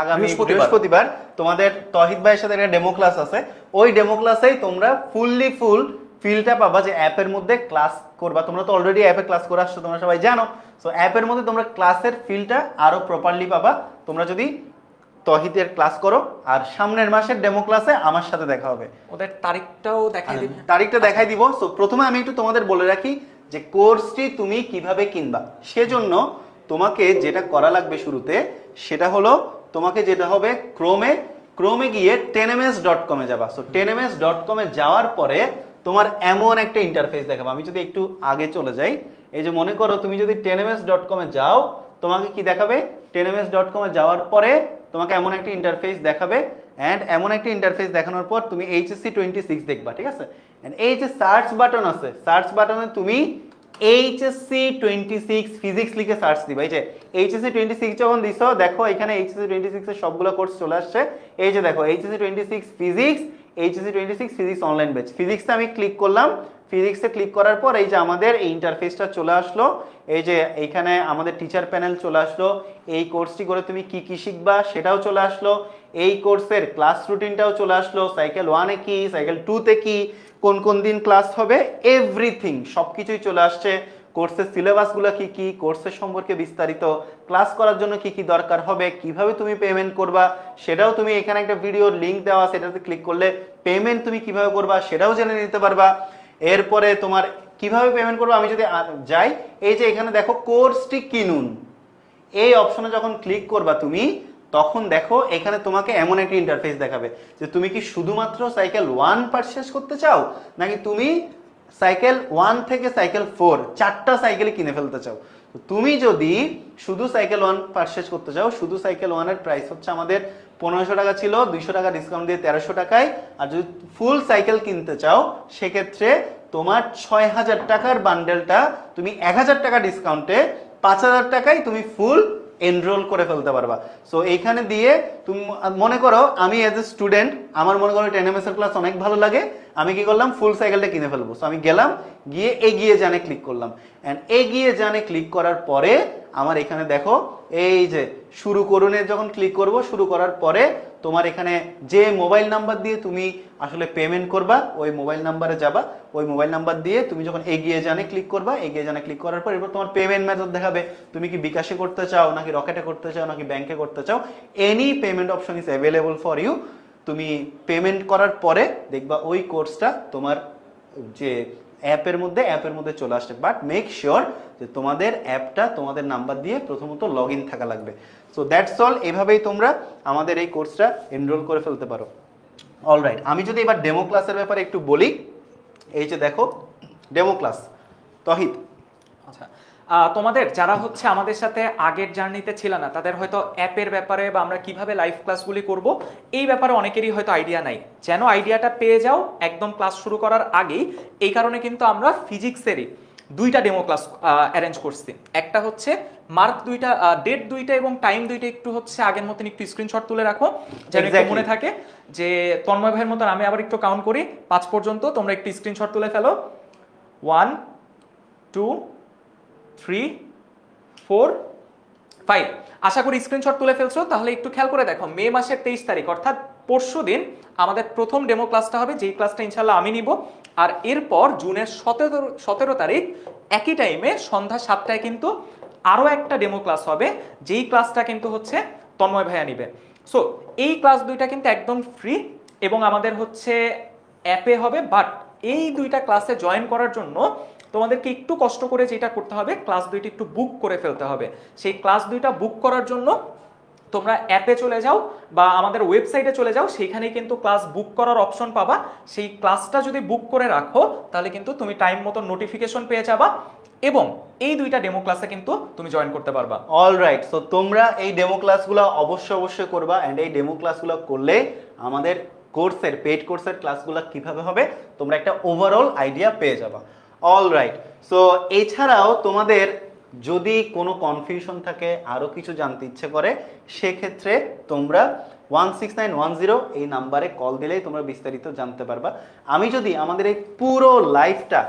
আগামী বৃহস্পতিবার তোমাদের তহিদ ভাইয়ের সাথে একটা ডেমো ক্লাস আছে। ওই ডেমো ক্লাসেই তোমরা ফুল ফিলটা পাবা যে অ্যাপের মধ্যে ক্লাস করবা। তোমরা তো অলরেডি অ্যাপে ক্লাস করে আসছো, তোমরা সবাই জানো। সো অ্যাপের মধ্যে তোমরা ক্লাসের ফিলটা আরো প্রপারলি পাবা তোমরা যদি তহিদের ক্লাস করো। আর সামনের মাসের ডেমো ক্লাসে আমার সাথে দেখা হবে, ওদের তারিখটাও দেখাই দিবে, তারিখটা দেখাই দিব। সো প্রথমে আমি একটু তোমাদের বলে রাখি যে কোর্সটি তুমি কিভাবে কিনবা। সেজন্য তোমাকে যেটা করা লাগবে শুরুতে সেটা হলো তোমাকে যেতে হবে ক্রোমে গিয়ে 10ms.com এ যাবা। সো 10ms.com এ যাওয়ার পরে তোমার এমন একটা ইন্টারফেস দেখাবো। আমি যদি একটু আগে চলে যাই, এই যে মনে করো তুমি যদি 10ms.com এ যাও, তোমাকে কি দেখাবে? 10ms.com এ যাওয়ার পরে তোমাকে এমন একটা ইন্টারফেস দেখাবে, এন্ড এমন একটা ইন্টারফেস দেখানোর পর তুমি এইচএসসি 26 দেখবা, ঠিক আছে? এন্ড এই যে সার্চ বাটন আছে, সার্চ বাটনে তুমি এইচএসসি 26 ফিজিক্স লিখে সার্চ দিবা। এই যে এইচএসসি 26 যখন দিছো, দেখো এখানে এইচএসসি 26 এর সবগুলো কোর্স চলে আসছে। এই যে দেখো HSC 26 physics, HSC 26 physics online batch. ফিজিক্সে আমি ক্লিক করলাম, ফিজিক্সে ক্লিক করার পর এই যে আমাদের এই ইন্টারফেসটা চলে আসলো। এই যে এইখানে আমাদের টিচার প্যানেল চলে আসলো, এই কোর্সটি করে তুমি কি কি শিখবা সেটাও চলে আসলো, এই কোর্সের ক্লাস রুটিনটাও চলে আসলো, সাইকেল 1 এ কি, সাইকেল 2 তে কি, কোন কোন দিন ক্লাস হবে, এভরিথিং সবকিছুই চলে আসছে। কোর্সের সিলেবাসগুলো কি কি, কোর্সের সম্পর্কে বিস্তারিত, ক্লাস করার জন্য কি কি দরকার হবে, কিভাবে তুমি পেমেন্ট করবা সেটাও তুমি এখানে একটা ভিডিওর লিংক দেওয়া, সেটাতে ক্লিক করলে পেমেন্ট তুমি কিভাবে করবা সেটাও জেনে নিতে পারবা। এরপরে তোমার কিভাবে পেমেন্ট করবো আমি যদি যাই, এই যে এখানে দেখো কোর্সটি কিনুন, এই অপশনে যখন ক্লিক করবা তুমি, তখন দেখো এখানে তোমাকে এমন একটা ইন্টারফেস দেখাবে যে তুমি কি শুধুমাত্র সাইকেল 1 পারচেজ করতে চাও, নাকি তুমি সাইকেল 1 থেকে সাইকেল 4 চারটা সাইকেলই কিনে ফেলতে চাও। তুমি যদি শুধু সাইকেল 1 পারচেজ করতে চাও, শুধু সাইকেল 1 এর প্রাইস হচ্ছে আমাদের 1500 টাকা ছিল, 200 টাকা ডিসকাউন্ট দিয়ে 1300 টাকায়। আর যদি ফুল সাইকেল কিনতে চাও সেক্ষেত্রে তোমার 6000 টাকার বান্ডেলটা তুমি 1000 টাকা ডিসকাউন্টে 5000 টাকায় তুমি ফুল এনরোল করে ফেলতে পারবা। সো এইখানে দিয়ে তুমি মনে করো আমি এজ এ স্টুডেন্ট, আমার মনে করো 10ms এর ক্লাস অনেক ভালো লাগে, আমি কি করলাম ফুল সাইকেলটা কিনে ফেলবো। সো আমি গেলাম, গিয়ে এগিয়ে জানে ক্লিক করলাম, এন্ড এগিয়ে জানে ক্লিক করার পরে আমার এখানে দেখো এই যে শুরু করুনে যখন ক্লিক করব, শুরু করার পরে তোমার এখানে যে মোবাইল নাম্বার দিয়ে তুমি আসলে পেমেন্ট করবা ওই মোবাইল নাম্বারে যাবা, ওই মোবাইল নাম্বার দিয়ে তুমি যখন এগিয়ে জানে ক্লিক করবা, এগিয়ে জানে ক্লিক করার পর এরপর তোমার পেমেন্ট মেথড দেখাবে, তুমি কি বিকাশে করতে চাও নাকি রকেটে করতে চাও নাকি ব্যাংকে করতে চাও, any payment option is available for you. তুমি পেমেন্ট করার পরে দেখবা ওই কোর্সটা তোমার যে অ্যাপের মধ্যে চলে আসছে, বাট মেক শিওর যে তোমাদের অ্যাপটা তোমাদের নাম্বার দিয়ে প্রথমত লগ ইন থাকা লাগবে। সো দ্যাটস অল, এভাবেই তোমরা আমাদের এই কোর্সটা এনরোল করে ফেলতে পারো। অলরাইট, আমি যদি এবার ডেমো ক্লাসের ব্যাপারে একটু বলি, এই যে দেখো ডেমো ক্লাস। তহিদ, আচ্ছা, তোমাদের যারা হচ্ছে আমাদের সাথে আগের জার্নিতে ছিল না, তাদের হয়তো অ্যাপের ব্যাপারে বা আমরা কিভাবে লাইভ ক্লাসগুলি করব এই ব্যাপারে অনেকেরই হয়তো আইডিয়া নাই। যেন আইডিয়াটা পেয়ে যাও একদম ক্লাস শুরু করার আগেই, এই কারণে কিন্তু আমরা ফিজিক্সেরই দুইটা ডেমো ক্লাস অ্যারেঞ্জ করছি। একটা হচ্ছে মার্ক দুইটা, ডেট দুইটা এবং টাইম দুইটা একটু হচ্ছে আগের মতন একটু স্ক্রিনশট তুলে রাখো যেন একটু মনে থাকে। যে তন্ময় ভাইয়ের মতন আমি আবার একটু কাউন্ট করি 5 পর্যন্ত, তোমরা একটু স্ক্রিনশট তুলে ফেলো। 1 2 3 4 5। আশা করি স্ক্রিনশট তুলে ফেলছো। তাহলে একটু খেয়াল করে দেখো, মে মাসের 23 তারিখ অর্থাৎ পরশুদিন আমাদের প্রথম ডেমো ক্লাসটা হবে, যেই ক্লাসটা ইনশাল্লাহ আমি নিব। আর এরপর জুনের 17 তারিখ একই টাইমে সন্ধ্যা 7টায় কিন্তু আরও একটা ডেমো ক্লাস হবে, যেই ক্লাসটা কিন্তু হচ্ছে তন্ময় ভাইয়া নিবে। সো এই ক্লাস দুইটা কিন্তু একদম ফ্রি এবং আমাদের হচ্ছে অ্যাপে হবে। বাট এই দুইটা ক্লাসে জয়েন করার জন্য তোমাদেরকে একটু কষ্ট করে যেটা করতে হবে, ক্লাস দুইটা একটু বুক করে ফেলতে হবে। সেই ক্লাস দুইটা বুক করার জন্য তোমরা অ্যাপে চলে যাও বা আমাদের ওয়েবসাইটে চলে যাও, সেইখানেই কিন্তু ক্লাস বুক করার অপশন পাবা। সেই ক্লাসটা যদি বুক করে রাখো তাহলে কিন্তু তুমি টাইম মতো নোটিফিকেশন পেয়ে যাবা এবং এই দুইটা ডেমো ক্লাসে কিন্তু তুমি জয়েন করতে পারবা। অলরাইট, সো তোমরা এই ডেমো ক্লাসগুলো অবশ্যই করবা, অ্যান্ড এই ডেমো ক্লাসগুলো করলে আমাদের কোর্সের পেইড কোর্সের ক্লাসগুলো কিভাবে হবে তোমরা একটা ওভারঅল আইডিয়া পেয়ে যাবা। অলরাইট, সো এছাড়াও তোমাদের যদি কোনো কনফিউশন থাকে, আরও কিছু জানতে ইচ্ছে করে, সেক্ষেত্রে তোমরা 16910 এই নাম্বারে কল দিলেই তোমরা বিস্তারিত জানতে পারবা। আমি যদি আমাদের এই পুরো লাইফটা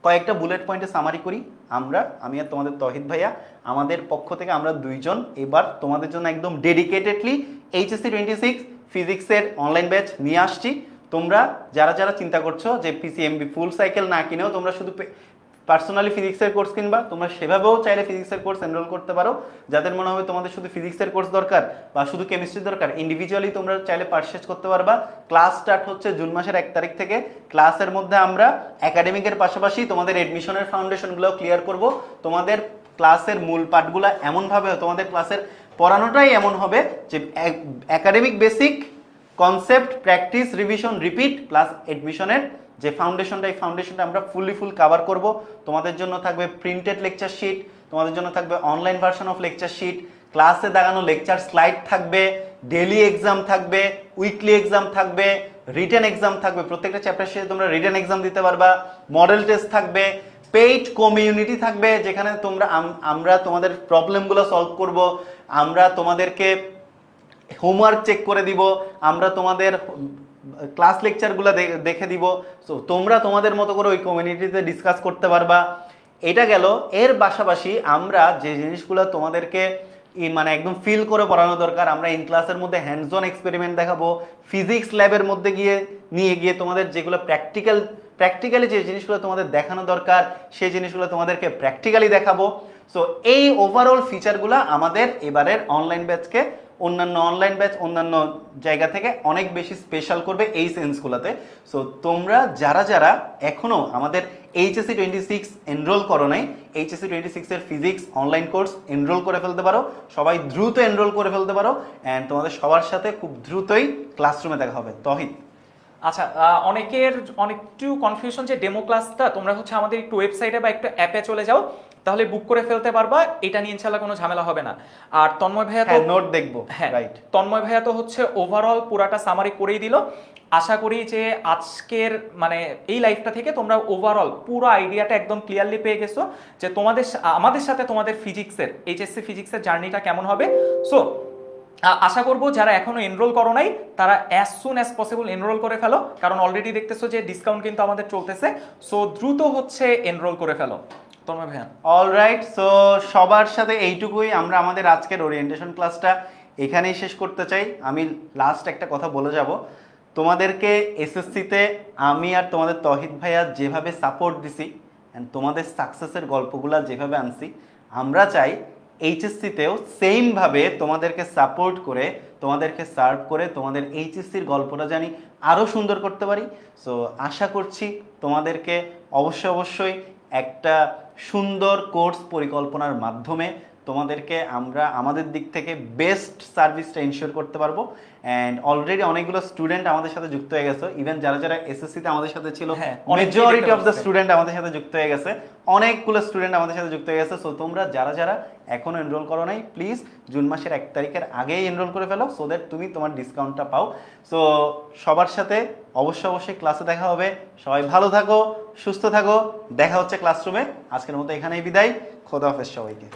কয়েকটা বুলেট পয়েন্টে সামারি করি, আমি আর তোমাদের তহিদ ভাইয়া আমাদের পক্ষ থেকে আমরা দুইজন এবার তোমাদের জন্য একদম ডেডিকেটেডলি HSC 26 ফিজিক্সের অনলাইন ব্যাচ নিয়ে আসছি। তোমরা যারা চিন্তা করছো যে PCMB ফুল সাইকেল না কিনেও তোমরা শুধু পার্সোনালি ফিজিক্সের কোর্স কিনবা, তোমরা সেভাবেও চাইলে ফিজিক্সের কোর্স এনরোল করতে পারো। যাদের মনে হবে তোমাদের শুধু ফিজিক্সের কোর্স দরকার বা শুধু কেমিস্ট্রি দরকার, ইন্ডিভিজুয়ালি তোমরা চাইলে পারচেজ করতে পারবা। ক্লাস স্টার্ট হচ্ছে জুন মাসের 1 তারিখ থেকে। ক্লাসের মধ্যে আমরা একাডেমিকের পাশাপাশি তোমাদের এডমিশনের ফাউন্ডেশনগুলো ক্লিয়ার করব। তোমাদের ক্লাসের মূল পাঠগুলো এমনভাবে, তোমাদের ক্লাসের পড়ানোটাই এমন হবে যে academic basic, concept, practice, revision, repeat plus এডমিশনের যে ফাউন্ডেশনটা, এই ফাউন্ডেশনটা আমরা ফুল কাভার করব। তোমাদের জন্য থাকবে প্রিন্টেড লেকচার শিট, তোমাদের জন্য থাকবে online version of lecture sheet, ক্লাসে দেখানো লেকচার স্লাইড থাকবে, ডেইলি এক্সাম থাকবে, উইকলি এক্সাম থাকবে, রিটেন এক্সাম থাকবে। প্রত্যেকটা চ্যাপ্টার শেষে তোমরা রিটেন এক্সাম দিতে পারবা, মডেল টেস্ট থাকবে, পেইড কমিউনিটি থাকবে যেখানে আমরা তোমাদের প্রবলেমগুলো সলভ করব, আমরা তোমাদেরকে হোমওয়ার্ক চেক করে দিব, আমরা তোমাদের ক্লাস লেকচারগুলো দেখে দিব। সো তোমরা তোমাদের মতো করে ওই কমিউনিটিতে ডিসকাস করতে পারবা। এটা গেল। এর পাশাপাশি আমরা যে জিনিসগুলো তোমাদেরকে মানে একদম ফিল করে পড়ানো দরকার, আমরা ইন ক্লাসের মধ্যে হ্যান্ডস অন এক্সপেরিমেন্ট দেখাবো। ফিজিক্স ল্যাবের মধ্যে নিয়ে গিয়ে তোমাদের যেগুলো প্র্যাকটিক্যালি যে জিনিসগুলো তোমাদের দেখানো দরকার সেই জিনিসগুলো তোমাদেরকে প্র্যাকটিক্যালি দেখাবো। সো এই ওভারঅল ফিচারগুলো আমাদের এবারের অনলাইন ব্যাচকে অন্যান্য অনলাইন ব্যাচ অন্যান্য জায়গা থেকে অনেক বেশি স্পেশাল করবে এই সেন্সগুলোতে। সো তোমরা যারা এখনো আমাদের HSC 26 এনরোল করো নাই, HSC 26 এর ফিজিক্স অনলাইন কোর্স এনরোল করে ফেলতে পারো। সবাই দ্রুত এনরোল করে ফেলতে পারো, অ্যান্ড তোমাদের সবার সাথে খুব দ্রুতই ক্লাসরুমে দেখা হবে। তহিদ, আচ্ছা, অনেকের একটু কনফিউশন যে ডেমো ক্লাসটা তোমরা হচ্ছে আমাদের একটু ওয়েবসাইটে বা একটু অ্যাপে চলে যাও, তাহলে বুক করে ফেলতে পারবা। এটা নিয়ে ইনশাআল্লাহ কোনো ঝামেলা হবে না। আর তন্ময় ভাইয়া তো নোট দেখবো, রাইট, তন্ময় ভাইয়া তো হচ্ছে ওভারঅল পুরাটা সামারি করেই দিল। আশা করি যে আজকের মানে এই লাইফটা থেকে তোমরা ওভারঅল পুরো আইডিয়াটা একদম ক্লিয়ারলি পেয়ে গেছো যে আমাদের সাথে তোমাদের ফিজিক্সের HSC ফিজিক্সের জার্নিটা কেমন হবে। সো আশা করবো যারা এখনো এনরোল করো নাই তারা as soon as possible enrol করে ফেলো, কারণ অলরেডি দেখতেছো যে ডিসকাউন্ট কিন্তু আমাদের চলতেছে। সো দ্রুত হচ্ছে এনরোল করে ফেলো। তন্ময় ভাইয়া। অলরাইট, সো সবার সাথে এইটুকুই, আমরা আমাদের আজকের ওরিয়েন্টেশন ক্লাসটা এখানেই শেষ করতে চাই। আমি লাস্ট একটা কথা বলে যাব, তোমাদেরকে এসএসসিতে আমি আর তোমাদের তহিদ ভাইয়া যেভাবে সাপোর্ট দিছি অ্যান্ড তোমাদের সাকসেসের গল্পগুলা যেভাবে আনছি, আমরা চাই এইচএসসিতেও সেমভাবে তোমাদেরকে সাপোর্ট করে, তোমাদেরকে সার্ভ করে, তোমাদের এইচএসসির গল্পটা জানি আরও সুন্দর করতে পারি। সো আশা করছি তোমাদেরকে অবশ্যই একটা সুন্দর কোর্স পরিকল্পনার মাধ্যমে তোমাদেরকে আমরা আমাদের দিক থেকে বেস্ট সার্ভিসটা ইনশিওর করতে পারবো। অ্যান্ড অলরেডি অনেকগুলো স্টুডেন্ট আমাদের সাথে যুক্ত হয়ে গেছে, ইভেন যারা যারা এসএসসিতে আমাদের সাথে ছিল, হ্যাঁ, মেজরিটি অফ দ্য দেখতে স্টুডেন্ট আমাদের সাথে যুক্ত হয়ে গেছে, অনেকগুলো স্টুডেন্ট আমাদের সাথে যুক্ত হয়ে গেছে। সো তোমরা যারা যারা এখনো এনরোল করো নাই, প্লিজ জুন মাসের 1 তারিখের আগেই এনরোল করে ফেলো, সো দ্যাট তুমি তোমার ডিসকাউন্টটা পাও। সো সবার সাথে অবশ্যই ক্লাসে দেখা হবে। সবাই ভালো থাকো, সুস্থ থাকো, দেখা হচ্ছে ক্লাসরুমে। আজকের মতো এখানেই বিদায়, খোদা হাফেজ সবাইকে।